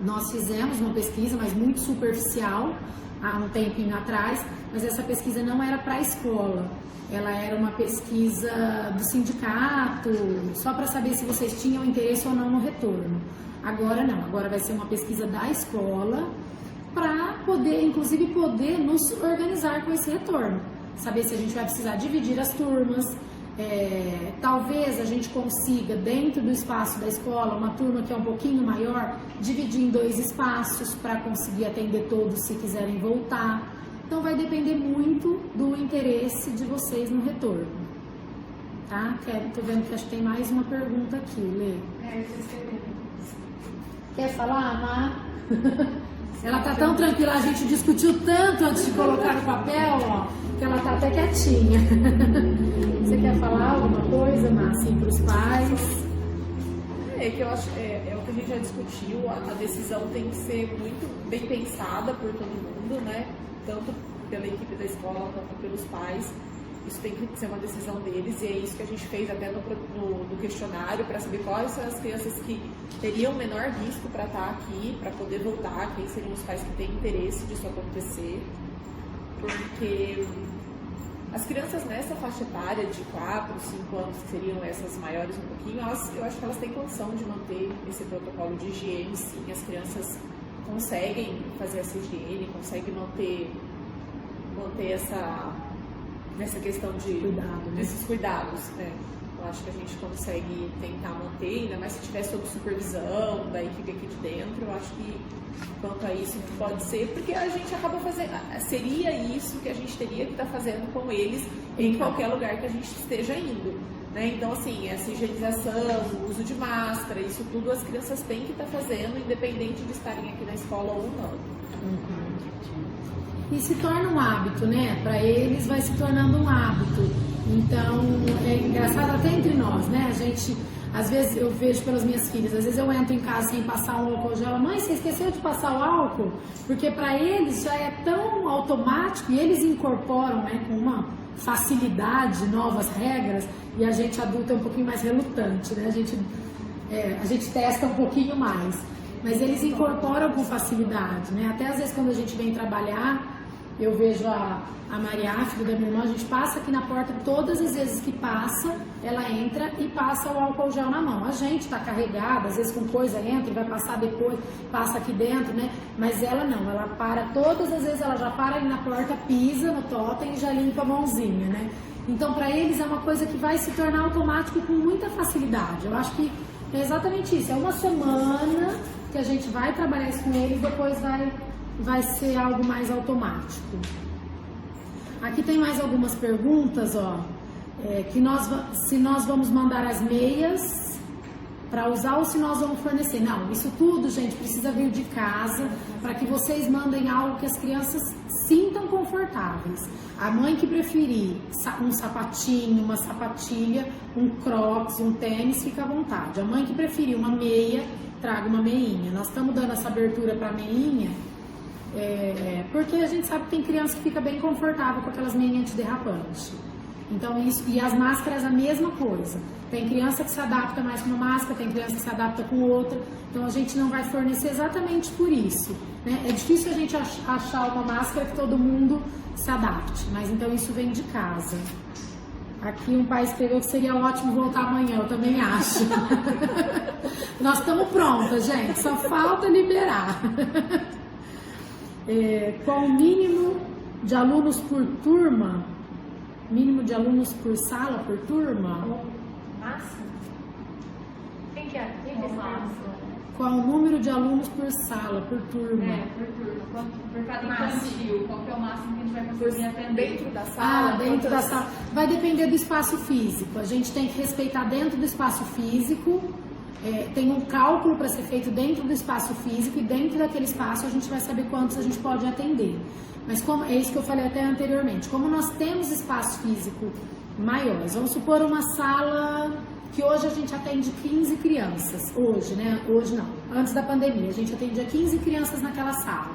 Nós fizemos uma pesquisa, mas muito superficial, há um tempinho atrás, mas essa pesquisa não era para a escola, ela era uma pesquisa do sindicato, só para saber se vocês tinham interesse ou não no retorno. Agora não, agora vai ser uma pesquisa da escola, para poder, inclusive, poder nos organizar com esse retorno. Saber se a gente vai precisar dividir as turmas, talvez a gente consiga, dentro do espaço da escola, uma turma que é um pouquinho maior, dividir em 2 espaços para conseguir atender todos se quiserem voltar. Então vai depender muito do interesse de vocês no retorno. Tá? Tô vendo que acho que tem mais uma pergunta aqui, Lê. Quer falar, Má? Ela tá tão tranquila, a gente discutiu tanto antes de colocar no papel, ó, que ela tá até quietinha. Você quer falar alguma coisa, Má, assim, pros pais? Que eu acho, é o que a gente já discutiu, a decisão tem que ser muito bem pensada por todo mundo, né? Tanto pela equipe da escola quanto pelos pais. Isso tem que ser uma decisão deles e é isso que a gente fez até no questionário para saber quais são as crianças que teriam menor risco para estar aqui, para poder voltar, quem seriam os pais que têm interesse disso acontecer, porque as crianças nessa faixa etária de 4, 5 anos, que seriam essas maiores um pouquinho, eu acho que elas têm condição de manter esse protocolo de higiene, sim. As crianças conseguem fazer essa higiene, conseguem manter nessa questão de desses cuidados, né? Eu acho que a gente consegue tentar manter, ainda mais se estiver sob supervisão da equipe aqui de dentro. Eu acho que quanto a isso pode ser, porque a gente acaba fazendo, seria isso que a gente teria que estar fazendo com eles em qualquer lugar que a gente esteja indo, né? Então, assim, essa higienização, o uso de máscara, isso tudo as crianças têm que estar fazendo, independente de estarem aqui na escola ou não. E se torna um hábito, né? Para eles vai se tornando um hábito. Então, é engraçado até entre nós, né? A gente, às vezes, eu vejo pelas minhas filhas, às vezes eu entro em casa sem passar um álcool gel. Mãe, você esqueceu de passar o álcool? Porque para eles já é tão automático e eles incorporam, né, com uma facilidade novas regras, e a gente adulta é um pouquinho mais relutante, né? A gente testa um pouquinho mais. Mas eles incorporam com facilidade, né? Até às vezes quando a gente vem trabalhar, eu vejo a Maria, a filha da minha irmã, a gente passa aqui na porta, todas as vezes que passa, ela entra e passa o álcool gel na mão. A gente tá carregada, às vezes com coisa entra e vai passar depois, passa aqui dentro, né? Mas ela não, ela para todas as vezes, ela já para ali na porta, pisa no totem e já limpa a mãozinha, né? Então para eles é uma coisa que vai se tornar automático com muita facilidade. Eu acho que é exatamente isso, é uma semana que a gente vai trabalhar isso com eles, depois vai ser algo mais automático. Aqui tem mais algumas perguntas, ó, se nós vamos mandar as meias para usar ou se nós vamos fornecer. Não, isso tudo, gente, precisa vir de casa para que vocês mandem algo que as crianças sintam confortáveis. A mãe que preferir um sapatinho, uma sapatilha, um crocs, um tênis, fica à vontade. A mãe que preferir uma meia, traga uma meinha. Nós estamos dando essa abertura para a meinha, porque a gente sabe que tem criança que fica bem confortável com aquelas meinhas antiderrapantes. Então isso, e as máscaras a mesma coisa. Tem criança que se adapta mais com uma máscara, tem criança que se adapta com outra. Então a gente não vai fornecer exatamente por isso, né? É difícil a gente achar uma máscara que todo mundo se adapte, mas então isso vem de casa. Aqui um pai escreveu que seria ótimo voltar amanhã, eu também acho. Nós estamos prontas, gente, só falta liberar. Qual o mínimo de alunos por turma? Mínimo de alunos por sala, por turma? Máximo? Quem que é máximo? Qual o número de alunos por sala, por turma? Por turma. Por cada infantil, qual que é o máximo que a gente vai conseguir atender? Dentro da sala? Dentro da sala. Vai depender do espaço físico. A gente tem que respeitar dentro do espaço físico. Tem um cálculo para ser feito dentro do espaço físico e dentro daquele espaço a gente vai saber quantos a gente pode atender. Mas como, é isso que eu falei até anteriormente, como nós temos espaço físico maiores, vamos supor uma sala que hoje a gente atende 15 crianças, hoje, né? Hoje não, antes da pandemia, a gente atendia 15 crianças naquela sala.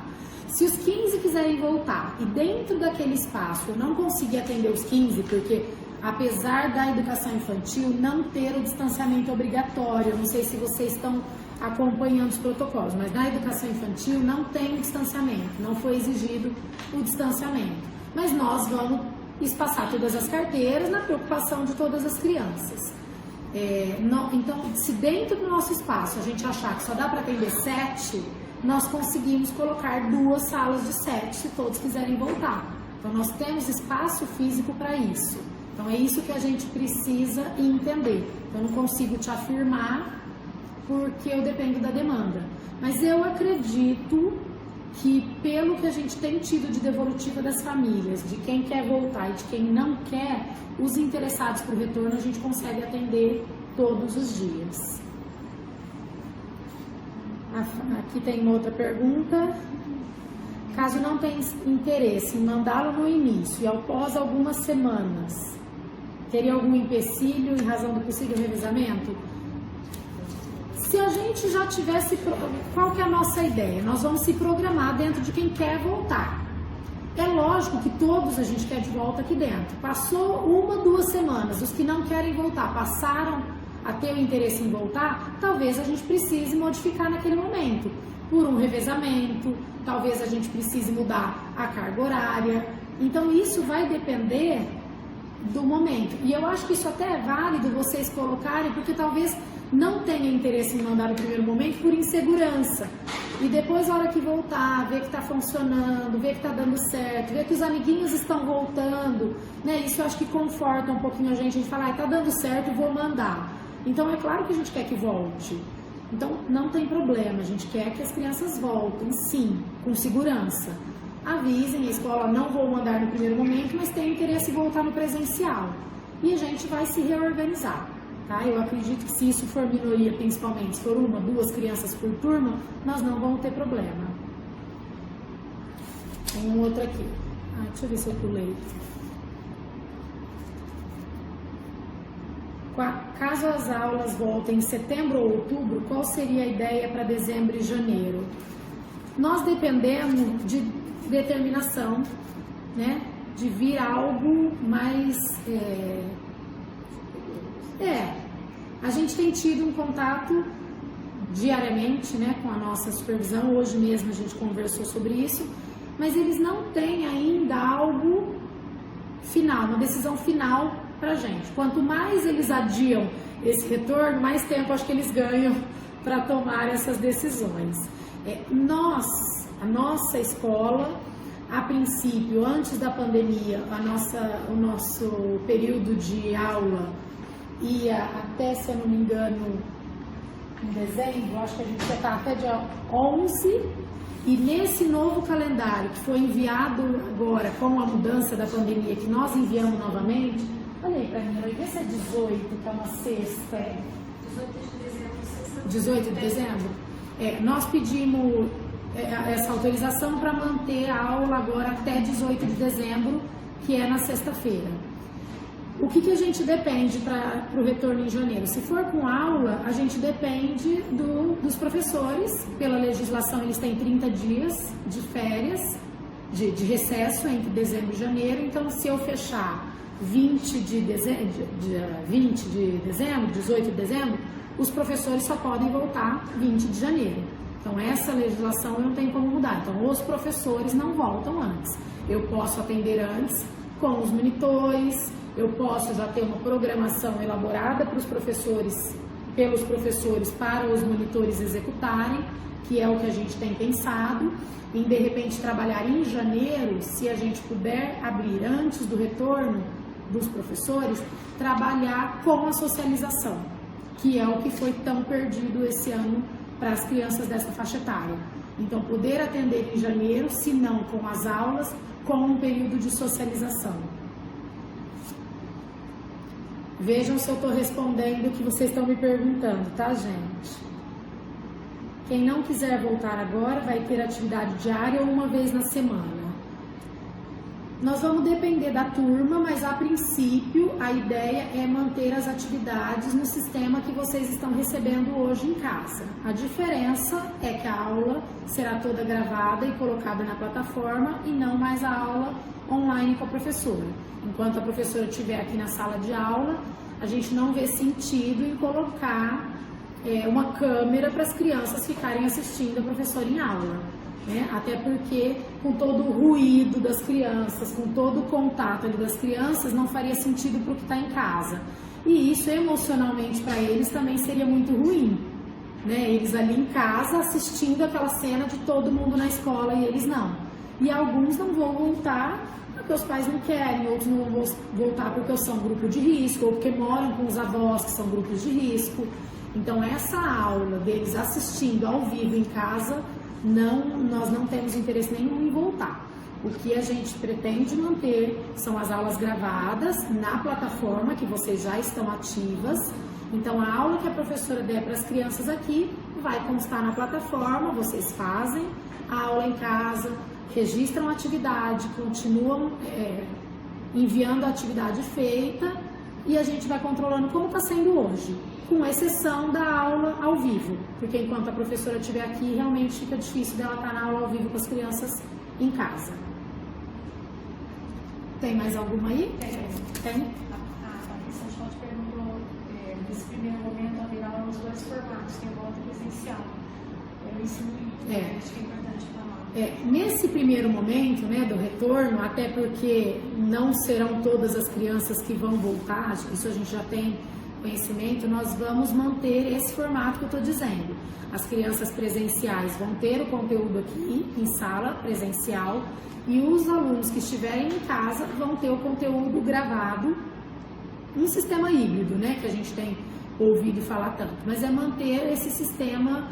Se os 15 quiserem voltar e dentro daquele espaço eu não conseguir atender os 15, porque apesar da educação infantil não ter o distanciamento obrigatório, não sei se vocês estão acompanhando os protocolos, mas na educação infantil não tem o distanciamento, não foi exigido o distanciamento. Mas nós vamos espaçar todas as carteiras na preocupação de todas as crianças. Então, se dentro do nosso espaço a gente achar que só dá para atender 7, nós conseguimos colocar 2 salas de 7 se todos quiserem voltar. Então, nós temos espaço físico para isso. Então, é isso que a gente precisa entender. Eu não consigo te afirmar porque eu dependo da demanda. Mas eu acredito que, pelo que a gente tem tido de devolutiva das famílias, de quem quer voltar e de quem não quer, os interessados por retorno a gente consegue atender todos os dias. Aqui tem uma outra pergunta. Caso não tenha interesse em mandá-lo no início e após algumas semanas, teria algum empecilho em razão do possível revezamento? Se a gente já tivesse... Qual que é a nossa ideia? Nós vamos se programar dentro de quem quer voltar. É lógico que todos a gente quer de volta aqui dentro. Passou 1, 2 semanas, os que não querem voltar passaram a ter o interesse em voltar, talvez a gente precise modificar naquele momento. Por um revezamento, talvez a gente precise mudar a carga horária. Então isso vai depender do momento. E eu acho que isso até é válido vocês colocarem, porque talvez não tenha interesse em mandar no primeiro momento por insegurança. E depois, na hora que voltar, ver que está funcionando, ver que está dando certo, ver que os amiguinhos estão voltando, né? Isso eu acho que conforta um pouquinho a gente fala, está dando certo, vou mandar. Então é claro que a gente quer que volte. Então não tem problema, a gente quer que as crianças voltem, sim, com segurança. Avisem, a escola não vou mandar no primeiro momento, mas tem interesse em voltar no presencial. E a gente vai se reorganizar. Tá? Eu acredito que se isso for minoria, principalmente, se for 1, 2 crianças por turma, nós não vamos ter problema. Tem um outro aqui. Deixa eu ver se eu pulei. Caso as aulas voltem em setembro ou outubro, qual seria a ideia para dezembro e janeiro? Nós dependemos de determinação, né? De vir algo mais... a gente tem tido um contato diariamente, né, com a nossa supervisão. Hoje mesmo a gente conversou sobre isso, mas eles não têm ainda algo final, uma decisão final pra gente. Quanto mais eles adiam esse retorno, mais tempo acho que eles ganham para tomar essas decisões. A nossa escola, a princípio, antes da pandemia, o nosso período de aula ia até, se eu não me engano, em dezembro, acho que a gente já está até dia 11, e nesse novo calendário que foi enviado agora com a mudança da pandemia, que nós enviamos novamente, olha aí para mim, vê se é 18, que é uma sexta. 18 de dezembro? Nós pedimos essa autorização para manter a aula agora até 18 de dezembro, que é na sexta-feira. O que a gente depende para o retorno em janeiro? Se for com aula, a gente depende dos professores. Pela legislação, eles têm 30 dias de férias, de recesso entre dezembro e janeiro. Então, se eu fechar 20 de dezembro, 18 de dezembro, os professores só podem voltar 20 de janeiro. Então, essa legislação não tem como mudar. Então, os professores não voltam antes. Eu posso atender antes com os monitores, eu posso já ter uma programação elaborada para os professores, pelos professores para os monitores executarem, que é o que a gente tem pensado, em de repente trabalhar em janeiro, se a gente puder abrir antes do retorno dos professores, trabalhar com a socialização, que é o que foi tão perdido esse ano para as crianças dessa faixa etária. Então, poder atender em janeiro, se não com as aulas, com um período de socialização. Vejam se eu estou respondendo o que vocês estão me perguntando, tá, gente? Quem não quiser voltar agora vai ter atividade diária ou uma vez na semana. Nós vamos depender da turma, mas a princípio a ideia é manter as atividades no sistema que vocês estão recebendo hoje em casa. A diferença é que a aula será toda gravada e colocada na plataforma e não mais a aula online com a professora. Enquanto a professora estiver aqui na sala de aula, a gente não vê sentido em colocar uma câmera para as crianças ficarem assistindo a professora em aula. Até porque com todo o ruído das crianças, com todo o contato ali das crianças, não faria sentido para o que está em casa. E isso emocionalmente para eles também seria muito ruim, né? Eles ali em casa assistindo aquela cena de todo mundo na escola e eles não. E alguns não vão voltar porque os pais não querem, outros não vão voltar porque são grupo de risco ou porque moram com os avós que são grupos de risco. Então essa aula deles assistindo ao vivo em casa, nós não temos interesse nenhum em voltar. O que a gente pretende manter são as aulas gravadas na plataforma, que vocês já estão ativas. Então a aula que a professora der para as crianças aqui vai constar na plataforma, vocês fazem a aula em casa, registram a atividade, continuam enviando a atividade feita e a gente vai controlando como está sendo hoje, com exceção da aula ao vivo, porque enquanto a professora estiver aqui, realmente fica difícil dela estar na aula ao vivo com as crianças em casa. Tem mais alguma aí? Tem? A São te perguntou, nesse primeiro momento, haverá os dois formatos, que é o volta presencial. Eu ensino acho que é importante falar. Nesse primeiro momento, né, do retorno, até porque não serão todas as crianças que vão voltar, isso a gente já tem conhecimento, nós vamos manter esse formato que eu estou dizendo. As crianças presenciais vão ter o conteúdo aqui em sala presencial e os alunos que estiverem em casa vão ter o conteúdo gravado em sistema híbrido, né, que a gente tem ouvido falar tanto, mas é manter esse sistema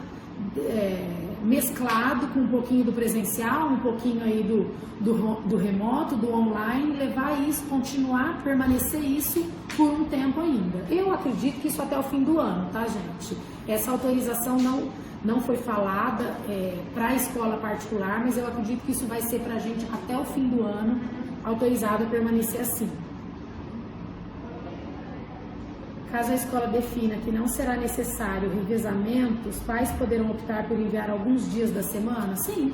mesclado com um pouquinho do presencial, um pouquinho aí do remoto, do online, levar isso, continuar, permanecer isso por um tempo ainda. Eu acredito que isso até o fim do ano, tá, gente? Essa autorização não foi falada para a escola particular, mas eu acredito que isso vai ser para a gente até o fim do ano, autorizado a permanecer assim. Caso a escola defina que não será necessário revezamento, os pais poderão optar por enviar alguns dias da semana? Sim,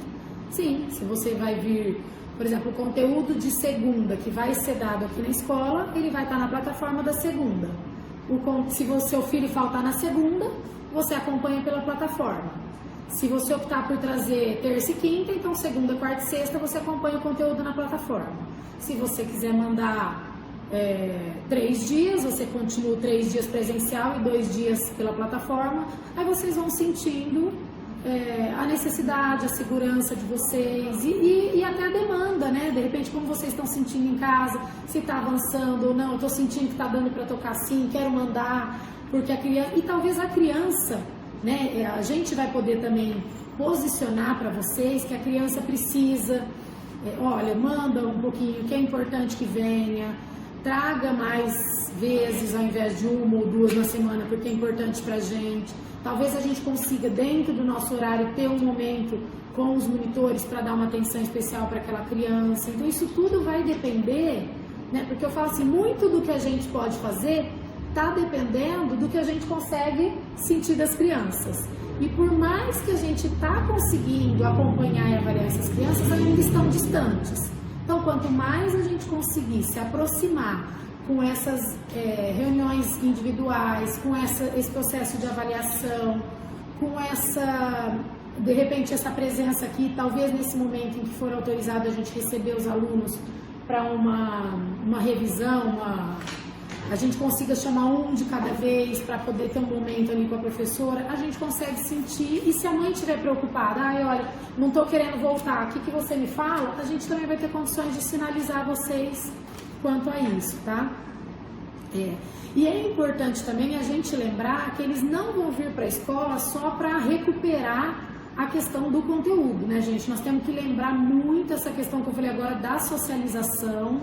sim. Se você vai vir, por exemplo, o conteúdo de segunda que vai ser dado aqui na escola, ele vai estar na plataforma da segunda. Se o seu filho faltar na segunda, você acompanha pela plataforma. Se você optar por trazer terça e quinta, então segunda, quarta e sexta você acompanha o conteúdo na plataforma. Se você quiser mandar 3 dias, você continua 3 dias presencial e 2 dias pela plataforma, aí vocês vão sentindo a necessidade, a segurança de vocês e até a demanda, né? De repente, como vocês estão sentindo em casa, se está avançando ou não, eu estou sentindo que está dando para tocar sim, quero mandar, porque a criança, e talvez a criança, né? A gente vai poder também posicionar para vocês que a criança precisa, olha, manda um pouquinho, que é importante que venha, traga mais vezes ao invés de 1 ou 2 na semana, porque é importante pra gente. Talvez a gente consiga, dentro do nosso horário, ter um momento com os monitores para dar uma atenção especial para aquela criança. Então isso tudo vai depender, né? Porque eu falo assim, muito do que a gente pode fazer está dependendo do que a gente consegue sentir das crianças. E por mais que a gente está conseguindo acompanhar e avaliar essas crianças, ainda estão distantes. Então, quanto mais a gente conseguir se aproximar com essas reuniões individuais, com esse processo de avaliação, com de repente, essa presença aqui, talvez nesse momento em que for autorizado a gente receber os alunos para uma revisão, a gente consiga chamar um de cada vez para poder ter um momento ali com a professora, a gente consegue sentir, e se a mãe estiver preocupada, olha, não estou querendo voltar, o que você me fala? A gente também vai ter condições de sinalizar vocês quanto a isso, tá? E é importante também a gente lembrar que eles não vão vir para a escola só para recuperar a questão do conteúdo, né, gente? Nós temos que lembrar muito essa questão que eu falei agora da socialização,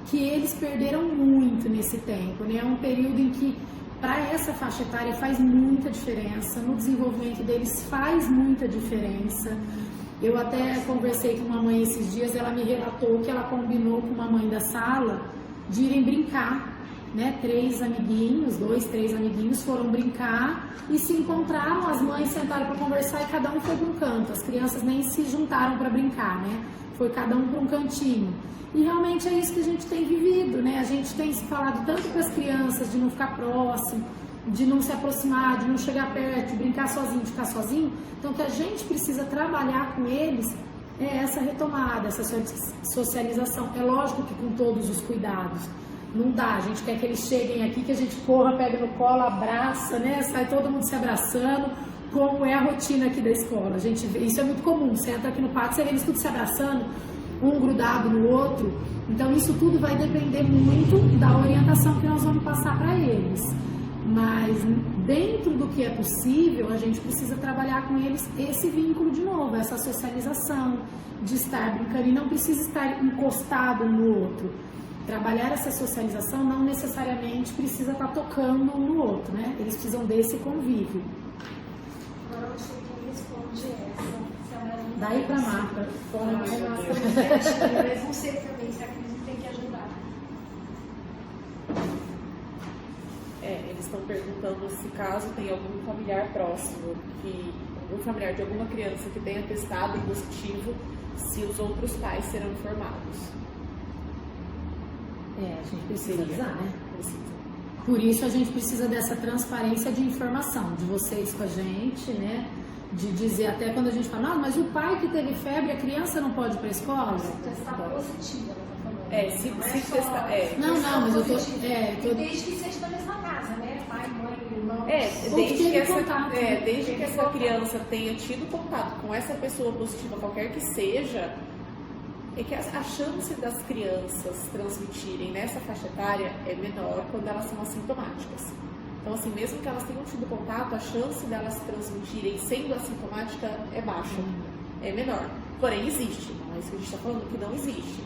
que eles perderam muito nesse tempo, né? É um período em que, para essa faixa etária, faz muita diferença, no desenvolvimento deles faz muita diferença. Eu até conversei com uma mãe esses dias, ela me relatou que ela combinou com uma mãe da sala de irem brincar, né? 3 amiguinhos, 2, 3 amiguinhos foram brincar e se encontraram, as mães sentaram para conversar e cada um foi para um canto. As crianças nem se juntaram para brincar, né? Foi cada um para um cantinho. E realmente é isso que a gente tem vivido, né? A gente tem se falado tanto para as crianças de não ficar próximo, de não se aproximar, de não chegar perto, de brincar sozinho, de ficar sozinho. Então, o que a gente precisa trabalhar com eles é essa retomada, essa socialização. É lógico que com todos os cuidados. Não dá, a gente quer que eles cheguem aqui, que a gente corra, pega no colo, abraça, né? Sai todo mundo se abraçando, como é a rotina aqui da escola. A gente vê, isso é muito comum, você entra aqui no pátio, você vê eles tudo se abraçando, um grudado no outro. Então, isso tudo vai depender muito da orientação que nós vamos passar para eles. Mas dentro do que é possível, a gente precisa trabalhar com eles esse vínculo de novo, essa socialização, de estar brincando e não precisa estar encostado um no outro. Trabalhar essa socialização não necessariamente precisa estar tocando um no outro, né? Eles precisam desse convívio. Agora eu sei quem responde essa. Daí pra Marta. Mas não sei também se a Cris tem que ajudar. Eles estão perguntando se caso tem algum familiar próximo, algum familiar de alguma criança que tenha testado positivo, se os outros pais serão informados. A gente precisa avisar, né? Por isso a gente precisa dessa transparência de informação, de vocês com a gente, né? De dizer até quando a gente fala, não, mas o pai que teve febre, a criança não pode ir para a escola? Testar positiva, ela tá falando. Se testar. Não, mas eu tô. Desde que seja da mesma casa, né? Pai, mãe, irmão. Desde que essa criança tenha tido contato com essa pessoa positiva, qualquer que seja, é que a chance das crianças transmitirem nessa faixa etária é menor quando elas são assintomáticas. Então, assim, mesmo que elas tenham tido contato, a chance delas transmitirem sendo assintomática é baixa, é menor. Porém, existe. Não é isso que a gente está falando, que não existe.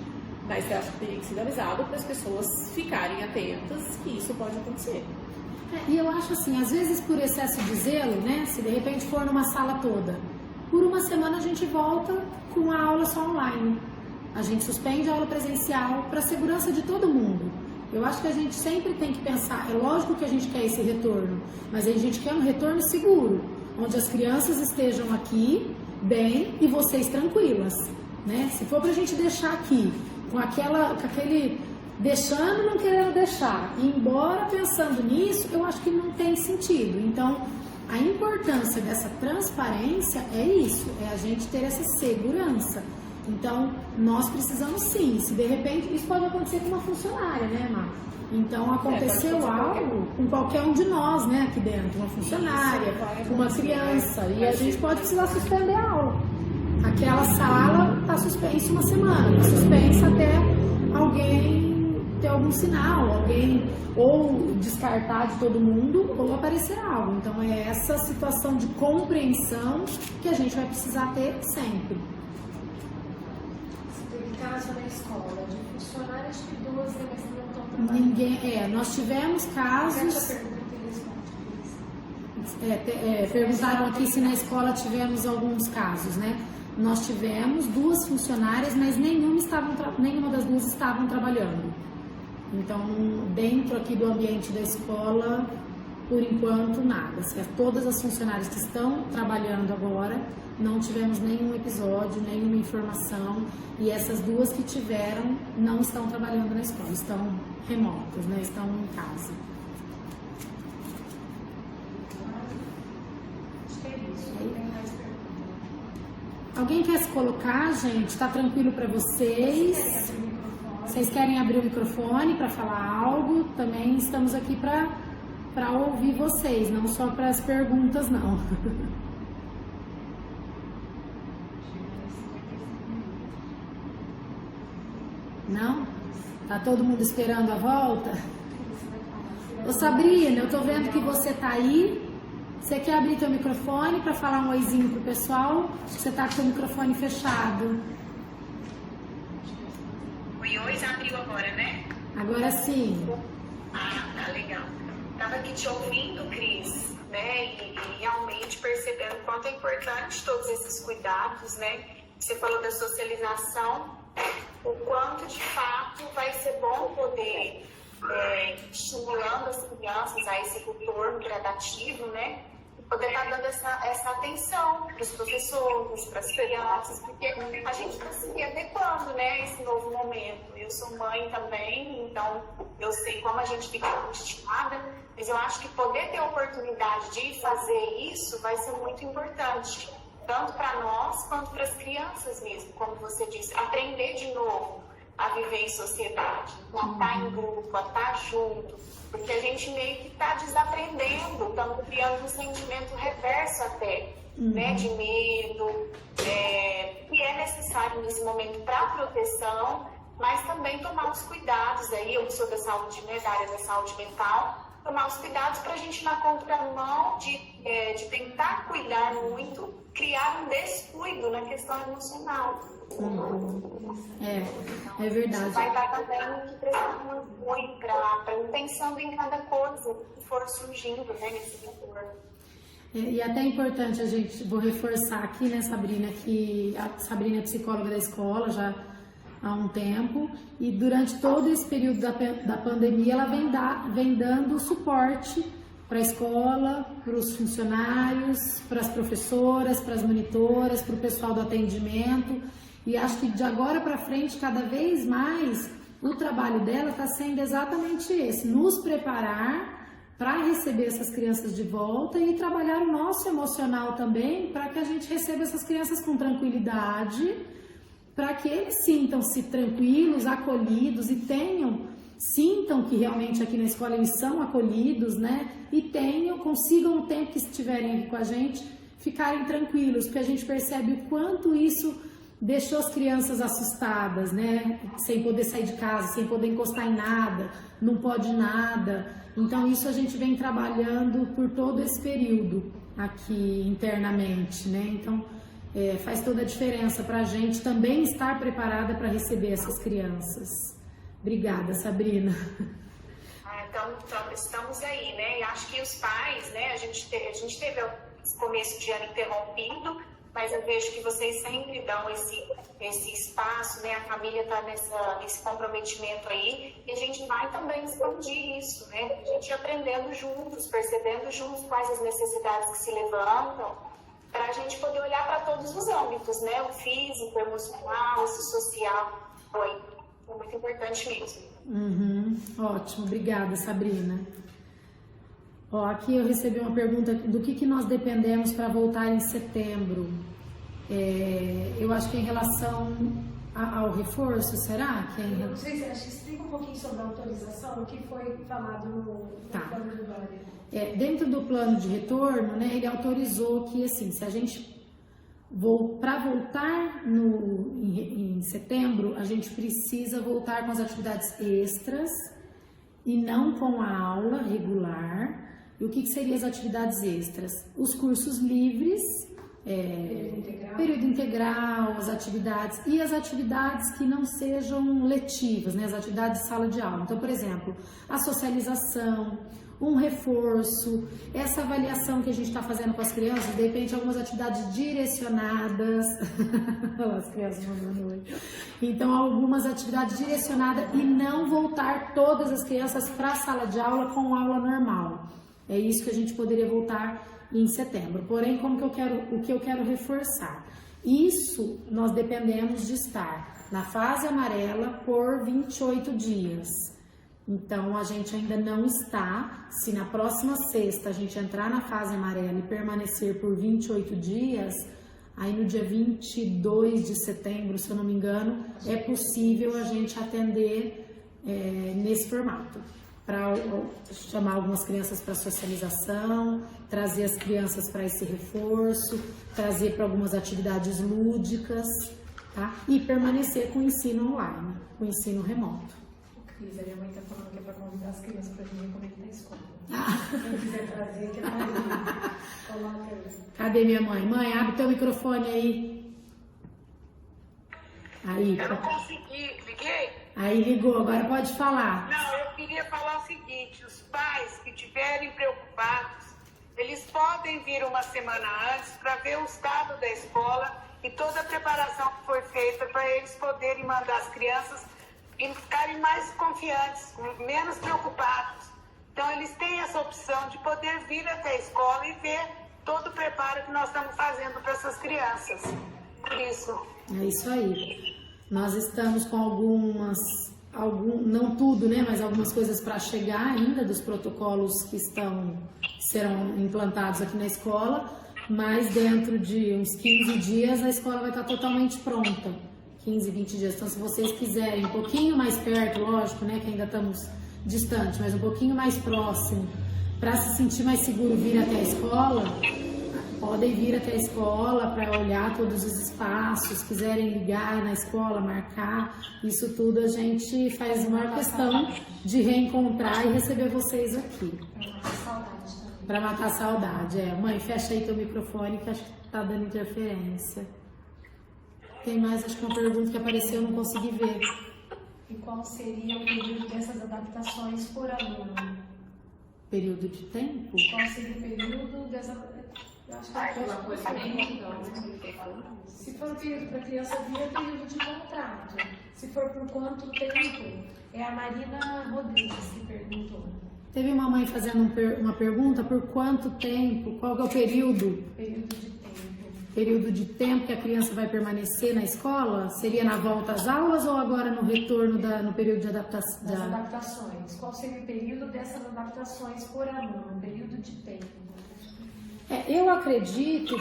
Mas eu acho que teria que ser avisado para as pessoas ficarem atentas que isso pode acontecer. E eu acho assim, às vezes por excesso de zelo, né? Se de repente for numa sala toda, por uma semana a gente volta com a aula só online. A gente suspende a aula presencial para a segurança de todo mundo. Eu acho que a gente sempre tem que pensar, é lógico que a gente quer esse retorno, mas a gente quer um retorno seguro, onde as crianças estejam aqui bem e vocês tranquilas, né? Se for para a gente deixar aqui, com aquele deixando e não querendo deixar, e embora pensando nisso, eu acho que não tem sentido. Então, a importância dessa transparência é isso, é a gente ter essa segurança. Então, nós precisamos sim, se de repente, isso pode acontecer com uma funcionária, né, Mar? Então, aconteceu algo com qualquer um de nós, né, aqui dentro, uma funcionária, uma criança, e a gente pode precisar suspender a aula. Aquela sala está suspensa uma semana, está suspensa até alguém ter algum sinal, alguém ou descartar de todo mundo ou aparecer algo. Então, é essa situação de compreensão que a gente vai precisar ter sempre. Caso na escola de funcionários que 12 mas não estão trabalhando. Nós tivemos casos. Perguntaram aqui se na escola tivemos alguns casos, né? Nós tivemos 2 funcionárias, mas nenhuma das 2 estavam trabalhando. Então, dentro aqui do ambiente da escola, por enquanto, nada. Todas as funcionárias que estão trabalhando agora, não tivemos nenhum episódio, nenhuma informação, e essas 2 que tiveram não estão trabalhando na escola, estão remotas, né? Estão em casa. Acho que é isso, não tem mais perguntas. Alguém quer se colocar, gente? Está tranquilo para vocês? Vocês querem abrir o microfone para falar algo? Também estamos aqui para ouvir vocês, não só para as perguntas, não. Não? Tá todo mundo esperando a volta? Ô Sabrina, eu tô vendo que você tá aí. Você quer abrir teu microfone para falar um oizinho pro pessoal? Você tá com o microfone fechado. Oi, já abriu agora, né? Agora sim. Ah, tá legal. Tava aqui te ouvindo, Cris, né? E realmente percebendo o quanto é importante todos esses cuidados, né? você falou da socialização, o quanto de fato vai ser bom poder estimulando as crianças a esse retorno gradativo, né? Poder estar dando essa atenção para os professores, para as crianças, porque a gente está se adequando, né, a esse novo momento. Eu sou mãe também, então eu sei como a gente fica angustiada, mas eu acho que poder ter a oportunidade de fazer isso vai ser muito importante, tanto para nós quanto para as crianças mesmo, como você disse, aprender de novo a viver em sociedade, a estar em grupo, a estar junto, porque a gente meio que está desaprendendo, estamos criando um sentimento reverso até, né, de medo, que é necessário nesse momento para proteção, mas também tomar os cuidados, aí eu sou da saúde, né, da área da saúde mental, tomar os cuidados para a gente na contramão de tentar cuidar muito, criar um descuido na questão emocional. É verdade. Vai estar também que precisar muito para pensando em cada coisa que for surgindo, né, nesse retorno. E até é importante a gente, vou reforçar aqui, né, Sabrina, que a Sabrina é psicóloga da escola já há um tempo, e durante todo esse período da pandemia ela vem dando suporte para a escola, para os funcionários, para as professoras, para as monitoras, para o pessoal do atendimento. E acho que de agora para frente, cada vez mais, o trabalho dela está sendo exatamente esse, nos preparar para receber essas crianças de volta e trabalhar o nosso emocional também, para que a gente receba essas crianças com tranquilidade, para que eles sintam-se tranquilos, acolhidos e sintam que realmente aqui na escola eles são acolhidos, né? E consigam o tempo que estiverem aqui com a gente, ficarem tranquilos, porque a gente percebe o quanto isso deixou as crianças assustadas, né? Sem poder sair de casa, sem poder encostar em nada, não pode nada. Então isso a gente vem trabalhando por todo esse período aqui internamente, né? Então faz toda a diferença para a gente também estar preparada para receber essas crianças. Obrigada, Sabrina. Então estamos aí, né? E acho que os pais, né? A gente teve esse começo de ano interrompido, mas eu vejo que vocês sempre dão esse espaço, né? A família está nesse comprometimento aí, e a gente vai também expandir isso, né? A gente aprendendo juntos, percebendo juntos quais as necessidades que se levantam, para a gente poder olhar para todos os âmbitos, né? O físico, o emocional, o social, foi muito importante mesmo. Ótimo, obrigada, Sabrina. Aqui eu recebi uma pergunta do que nós dependemos para voltar em setembro. Eu acho que em relação ao reforço, será? Não sei se acho que explica um pouquinho sobre a autorização, o que foi falado no plano do Dória. Dentro do plano de retorno, né, ele autorizou que, assim, se a gente para voltar em setembro, a gente precisa voltar com as atividades extras e não com a aula regular. E o que seriam as atividades extras? Os cursos livres, período integral, as atividades e as atividades que não sejam letivas, né? As atividades de sala de aula. Então, por exemplo, a socialização, um reforço, essa avaliação que a gente está fazendo com as crianças, de repente algumas atividades direcionadas, as crianças mandando oi. Então algumas atividades direcionadas e não voltar todas as crianças para a sala de aula com aula normal. É isso que a gente poderia voltar em setembro. Porém, o que eu quero reforçar? Isso nós dependemos de estar na fase amarela por 28 dias. Então, a gente ainda não está. Se na próxima sexta a gente entrar na fase amarela e permanecer por 28 dias, aí no dia 22 de setembro, se eu não me engano, é possível a gente atender nesse formato. Para chamar algumas crianças para socialização, trazer as crianças para esse reforço, trazer para algumas atividades lúdicas, tá? E permanecer com o ensino online, com o ensino remoto. Cris, a minha mãe está falando que é para convidar as crianças para vir como é que tá a escola. Quem quiser trazer, que é para coloca aí. Cadê minha mãe? Mãe, abre teu microfone aí. Aí. Eu não consegui, liguei? Aí ligou, agora pode falar. Não, eu queria falar o seguinte, os pais que estiverem preocupados, eles podem vir uma semana antes para ver o estado da escola e toda a preparação que foi feita para eles poderem mandar as crianças e ficarem mais confiantes, menos preocupados. Então, eles têm essa opção de poder vir até a escola e ver todo o preparo que nós estamos fazendo para essas crianças. Por isso. É isso aí. Nós estamos com não tudo, né, mas algumas coisas para chegar ainda dos protocolos que serão implantados aqui na escola, mas dentro de uns 15 dias a escola vai estar totalmente pronta. 15, 20 dias. Então, se vocês quiserem um pouquinho mais perto, lógico, né, que ainda estamos distante, mas um pouquinho mais próximo, para se sentir mais seguro vir até a escola, podem vir até a escola para olhar todos os espaços, quiserem ligar na escola, marcar, isso tudo a gente faz uma questão de reencontrar e receber vocês aqui. Para matar a saudade, Mãe, fecha aí teu microfone que acho que tá dando interferência. Tem mais, acho que uma pergunta que apareceu, eu não consegui ver. E qual seria o período dessas adaptações por aluno? Período de tempo? Qual seria o período dessa... Eu acho que Uma coisa bem se for o período para a criança vir, é período de contrato. Se for por quanto tempo? É a Marina Rodrigues que perguntou. Teve uma mãe fazendo uma pergunta, por quanto tempo, qual que é o período? Período de tempo. Período de tempo que a criança vai permanecer na escola? Seria na volta às aulas ou agora no retorno, no período de adaptação? Das adaptações. Qual seria o período dessas adaptações por aluno? Período de tempo. Eu acredito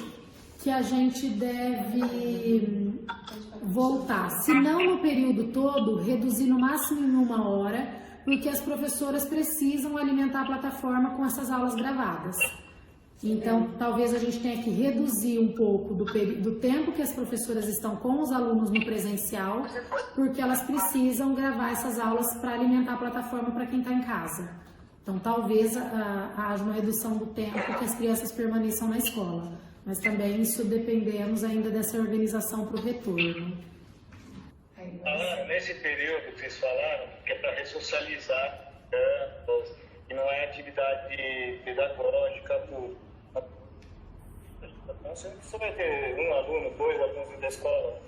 que a gente deve voltar, se não no período todo, reduzir no máximo em 1 hora, porque as professoras precisam alimentar a plataforma com essas aulas gravadas. Então, talvez a gente tenha que reduzir um pouco do tempo que as professoras estão com os alunos no presencial, porque elas precisam gravar essas aulas para alimentar a plataforma para quem está em casa. Então, talvez haja uma redução do tempo que as crianças permaneçam na escola. Mas também isso dependemos ainda dessa organização para o retorno. Nesse período que vocês falaram, que é para ressocializar, e não é atividade pedagógica pura. Então, você vai ter 1 aluno, 2 alunos da escola.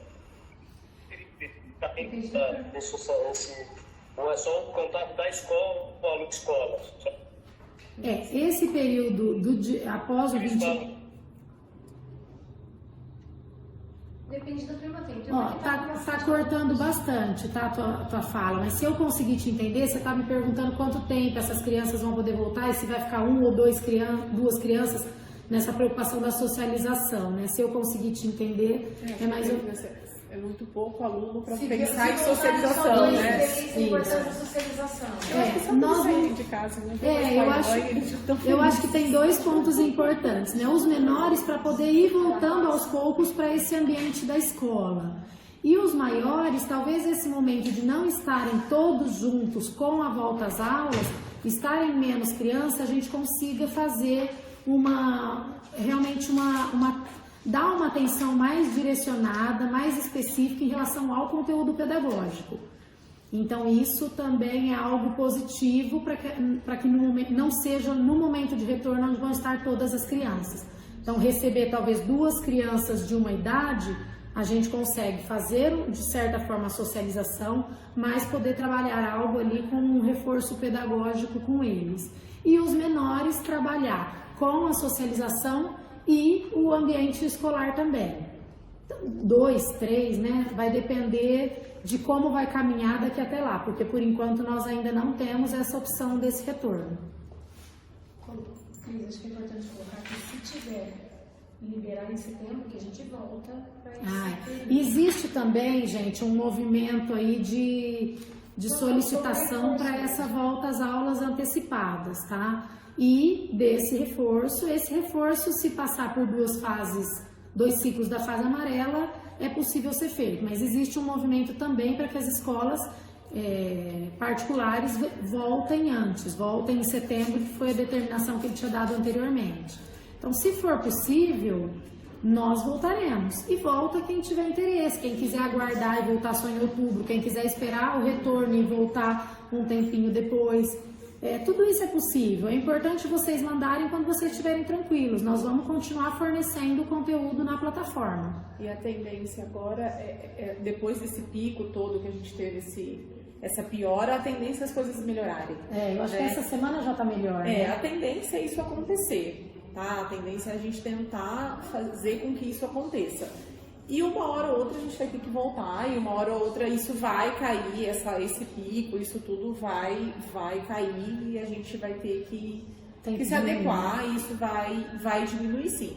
Ou é só o contato da escola com o aluno de escola? Esse período após o 20... Depende da turma tempo. Tá cortando bastante, tá, a tua fala, mas se eu conseguir te entender, você tá me perguntando quanto tempo essas crianças vão poder voltar e se vai ficar 1 ou 2 duas crianças nessa preocupação da socialização, né? Se eu conseguir te entender, é mais É muito pouco aluno para pensar em socialização, né? Socialização. Nós saírem de casa, né? Eu acho que tem 2 pontos importantes, né? Os menores para poder ir voltando aos poucos para esse ambiente da escola. E os maiores, talvez esse momento de não estarem todos juntos com a volta às aulas, estarem menos crianças, a gente consiga fazer dar uma atenção mais direcionada, mais específica em relação ao conteúdo pedagógico. Então, isso também é algo positivo para que não seja no momento de retorno onde vão estar todas as crianças. Então, receber talvez 2 crianças de uma idade, a gente consegue fazer, de certa forma, a socialização, mas poder trabalhar algo ali com um reforço pedagógico com eles. E os menores trabalhar com a socialização e o ambiente escolar também. 2, 3, né? Vai depender de como vai caminhar daqui até lá, porque por enquanto nós ainda não temos essa opção desse retorno. Cris, acho que é importante colocar que se tiver liberar em setembro, que a gente volta para esse existe também, gente, um movimento aí de solicitação para essa volta às aulas antecipadas, tá? E esse reforço, se passar por 2 ciclos da fase amarela, é possível ser feito. Mas existe um movimento também para que as escolas particulares voltem em setembro, que foi a determinação que ele tinha dado anteriormente. Então, se for possível, nós voltaremos. E volta quem tiver interesse, quem quiser aguardar e voltar só em outubro, quem quiser esperar o retorno e voltar um tempinho depois. tudo isso é possível. É importante vocês mandarem quando vocês estiverem tranquilos. Nós vamos continuar fornecendo o conteúdo na plataforma. E a tendência agora depois desse pico todo que a gente teve essa piora, a tendência é as coisas melhorarem. Eu acho que essa semana já tá melhor. Né? A tendência é isso acontecer, tá? A tendência é a gente tentar fazer com que isso aconteça. E uma hora ou outra a gente vai ter que voltar, e uma hora ou outra isso vai cair, esse pico, isso tudo vai cair e a gente vai ter que se adequar, e isso vai diminuir sim.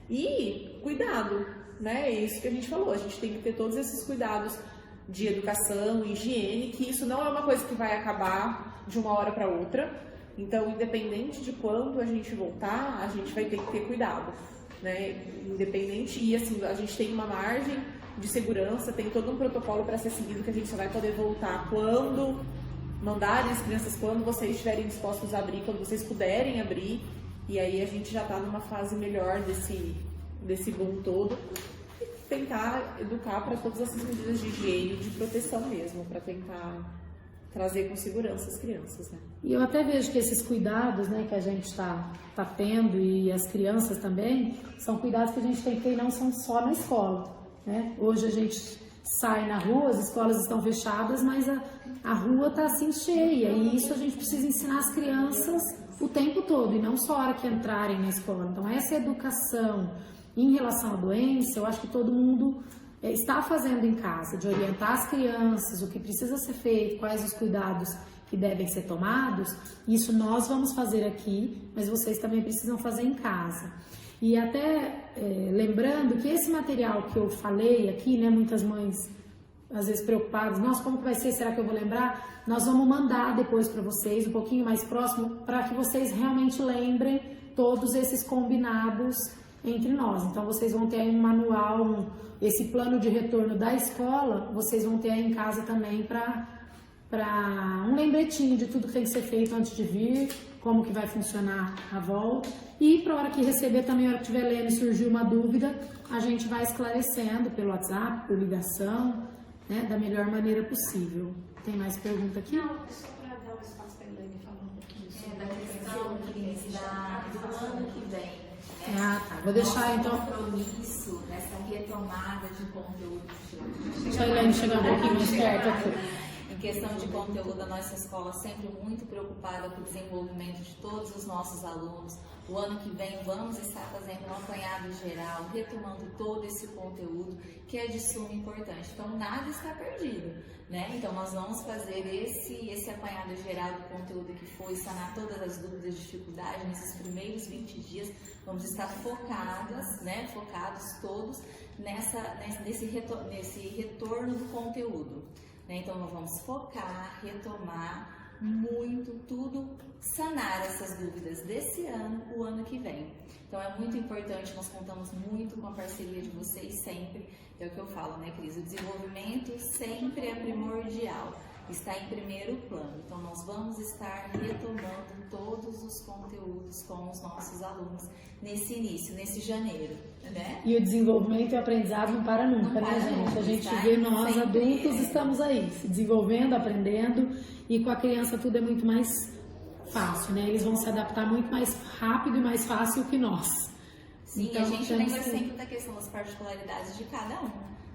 E cuidado, né? É isso que a gente falou, a gente tem que ter todos esses cuidados de educação, higiene, que isso não é uma coisa que vai acabar de uma hora para outra. Então, independente de quando a gente voltar, a gente vai ter que ter cuidado. Né, independente, e assim, a gente tem uma margem de segurança, tem todo um protocolo para ser seguido, que a gente só vai poder voltar quando mandarem as crianças, quando vocês estiverem dispostos a abrir, quando vocês puderem abrir, e aí a gente já está numa fase melhor desse boom todo, e tentar educar para todas essas medidas de higiene e de proteção mesmo, para tentar trazer com segurança as crianças, né? E eu até vejo que esses cuidados, né, que a gente está tendo, e as crianças também, são cuidados que a gente tem que ter e não são só na escola, né? Hoje a gente sai na rua, as escolas estão fechadas, mas a rua está assim cheia, e isso a gente precisa ensinar as crianças o tempo todo, e não só a hora que entrarem na escola. Então essa educação em relação à doença, eu acho que todo mundo está fazendo em casa, de orientar as crianças, o que precisa ser feito, quais os cuidados que devem ser tomados. Isso nós vamos fazer aqui, mas vocês também precisam fazer em casa. E até lembrando que esse material que eu falei aqui, né, muitas mães às vezes preocupadas, nossa, como que vai ser, será que eu vou lembrar? Nós vamos mandar depois para vocês, um pouquinho mais próximo, para que vocês realmente lembrem todos esses combinados entre nós. Então vocês vão ter aí um manual, esse plano de retorno da escola, vocês vão ter aí em casa também para um lembretinho de tudo que tem que ser feito antes de vir, como que vai funcionar a volta, e para a hora que receber também, a hora que estiver lendo e surgir uma dúvida, a gente vai esclarecendo pelo WhatsApp, por ligação, né, da melhor maneira possível. Tem mais pergunta aqui? Não, só para dar um espaço para a Elaine falar um pouquinho sobre da questão do ano que vem. Tá. Vou deixar então. Compromisso nessa retomada de conteúdo. Deixa a Elaine chegar um pouquinho mais perto aqui. Em questão de conteúdo, a nossa escola sempre muito preocupada com o desenvolvimento de todos os nossos alunos. O ano que vem vamos estar fazendo um apanhado geral, retomando todo esse conteúdo que é de suma importância. Então nada está perdido, né? Então nós vamos fazer esse apanhado geral do conteúdo que foi, sanar todas as dúvidas e dificuldades nesses primeiros 20 dias. Vamos estar focados todos nesse retorno do conteúdo. Então nós vamos focar, retomar muito, tudo, sanar essas dúvidas desse ano, o ano que vem. Então é muito importante, nós contamos muito com a parceria de vocês sempre, é o que eu falo, né, Cris? O desenvolvimento sempre é primordial, está em primeiro plano. Então nós vamos estar retomando todos os conteúdos com os nossos alunos nesse início, nesse janeiro, né? E o desenvolvimento e o aprendizado não para nunca, né, gente? A gente vê nós adultos estamos aí, se desenvolvendo, aprendendo, e com a criança tudo é muito mais fácil, né? Eles vão se adaptar muito mais rápido e mais fácil que nós. Sim, então, a gente lembra sempre da questão das particularidades de cada um,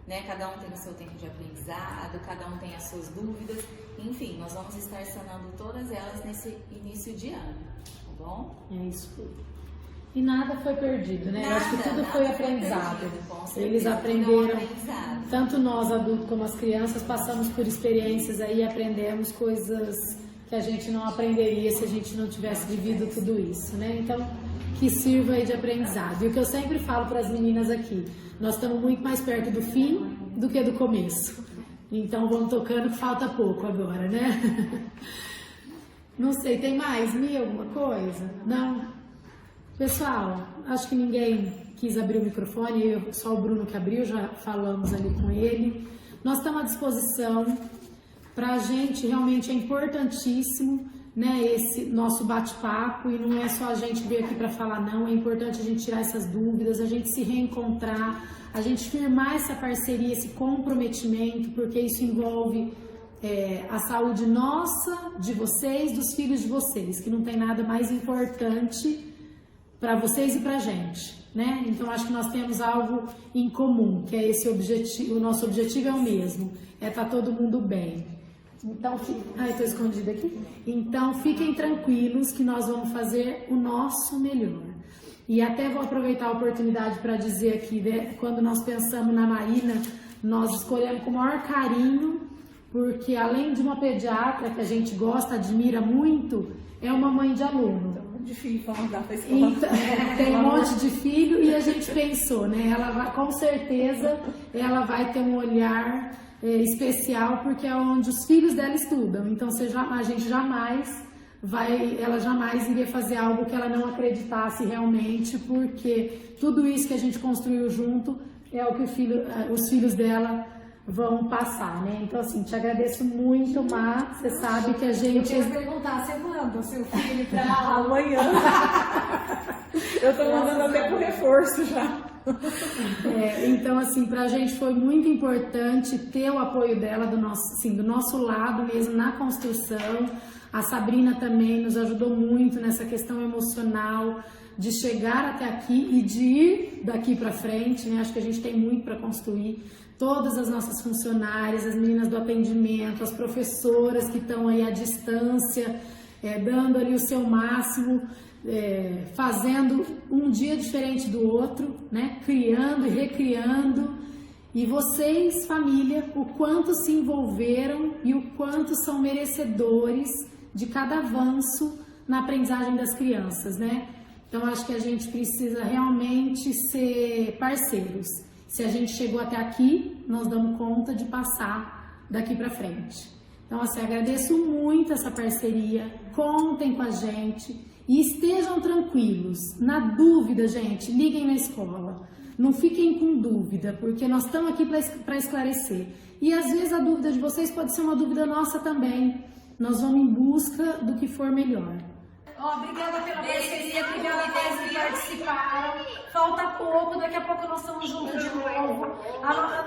né? Cada um tem o seu tempo de aprendizado, cada um tem as suas dúvidas, enfim, nós vamos estar sanando todas elas nesse início de ano, tá bom? É isso tudo. E nada foi perdido, né? Eu acho que tudo foi aprendizado. Eles aprenderam, tanto nós adultos como as crianças, passamos por experiências aí e aprendemos coisas que a gente não aprenderia se a gente não tivesse vivido tudo isso, né? Então, que sirva aí de aprendizado. E o que eu sempre falo para as meninas aqui, nós estamos muito mais perto do fim do que do começo. Então, vamos tocando que falta pouco agora, né? Não sei, tem mais? Alguma coisa? Não? Pessoal, acho que ninguém quis abrir o microfone, só o Bruno que abriu, já falamos ali com ele. Nós estamos à disposição. Para a gente realmente é importantíssimo, né, esse nosso bate-papo, e não é só a gente vir aqui para falar, não, é importante a gente tirar essas dúvidas, a gente se reencontrar, a gente firmar essa parceria, esse comprometimento, porque isso envolve a saúde nossa, de vocês, dos filhos de vocês, que não tem nada mais importante para vocês e para a gente, né? Então acho que nós temos algo em comum, que é esse objetivo. O nosso objetivo é o mesmo, é estar todo mundo bem. Então, estou escondida aqui. Então fiquem tranquilos que nós vamos fazer o nosso melhor. E até vou aproveitar a oportunidade para dizer aqui, né, quando nós pensamos na Marina, nós escolhemos com o maior carinho, porque além de uma pediatra que a gente gosta, admira muito, é uma mãe de aluno. De filho para mandar para a escola. Então, tem um monte de filho e a gente pensou, né? Ela vai, com certeza, ela vai ter um olhar especial, porque é onde os filhos dela estudam. Então, a gente ela jamais iria fazer algo que ela não acreditasse realmente, porque tudo isso que a gente construiu junto é o que os filhos dela vão passar, né? Então, assim, te agradeço muito, Má. Você sabe que a gente... Eu ia perguntar, você manda o seu filho pra amanhã? Eu tô mandando até pro reforço já. Então, assim, pra gente foi muito importante ter o apoio dela do nosso lado mesmo na construção. A Sabrina também nos ajudou muito nessa questão emocional de chegar até aqui e de ir daqui para frente, né? Acho que a gente tem muito para construir. Todas as nossas funcionárias, as meninas do atendimento, as professoras que estão aí à distância, dando ali o seu máximo, fazendo um dia diferente do outro, né? Criando e recriando. E vocês, família, o quanto se envolveram e o quanto são merecedores de cada avanço na aprendizagem das crianças, né? Então, acho que a gente precisa realmente ser parceiros. Se a gente chegou até aqui, nós damos conta de passar daqui para frente. Então, assim, agradeço muito essa parceria, contem com a gente e estejam tranquilos. Na dúvida, gente, liguem na escola. Não fiquem com dúvida, porque nós estamos aqui para esclarecer. E às vezes a dúvida de vocês pode ser uma dúvida nossa também. Nós vamos em busca do que for melhor. Obrigada pela parceria, obrigada a todos que participaram. Falta pouco, daqui a pouco nós estamos juntos de novo.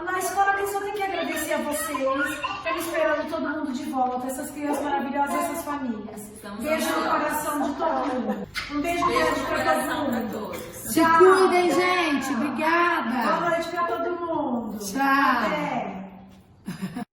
Na escola eu só tenho que agradecer a vocês, estamos esperando todo mundo de volta, essas crianças maravilhosas, essas famílias. Beijo no coração de todo mundo. Um beijo grande para todos. Se cuidem, gente. Obrigada. Boa noite para todo mundo. Tchau.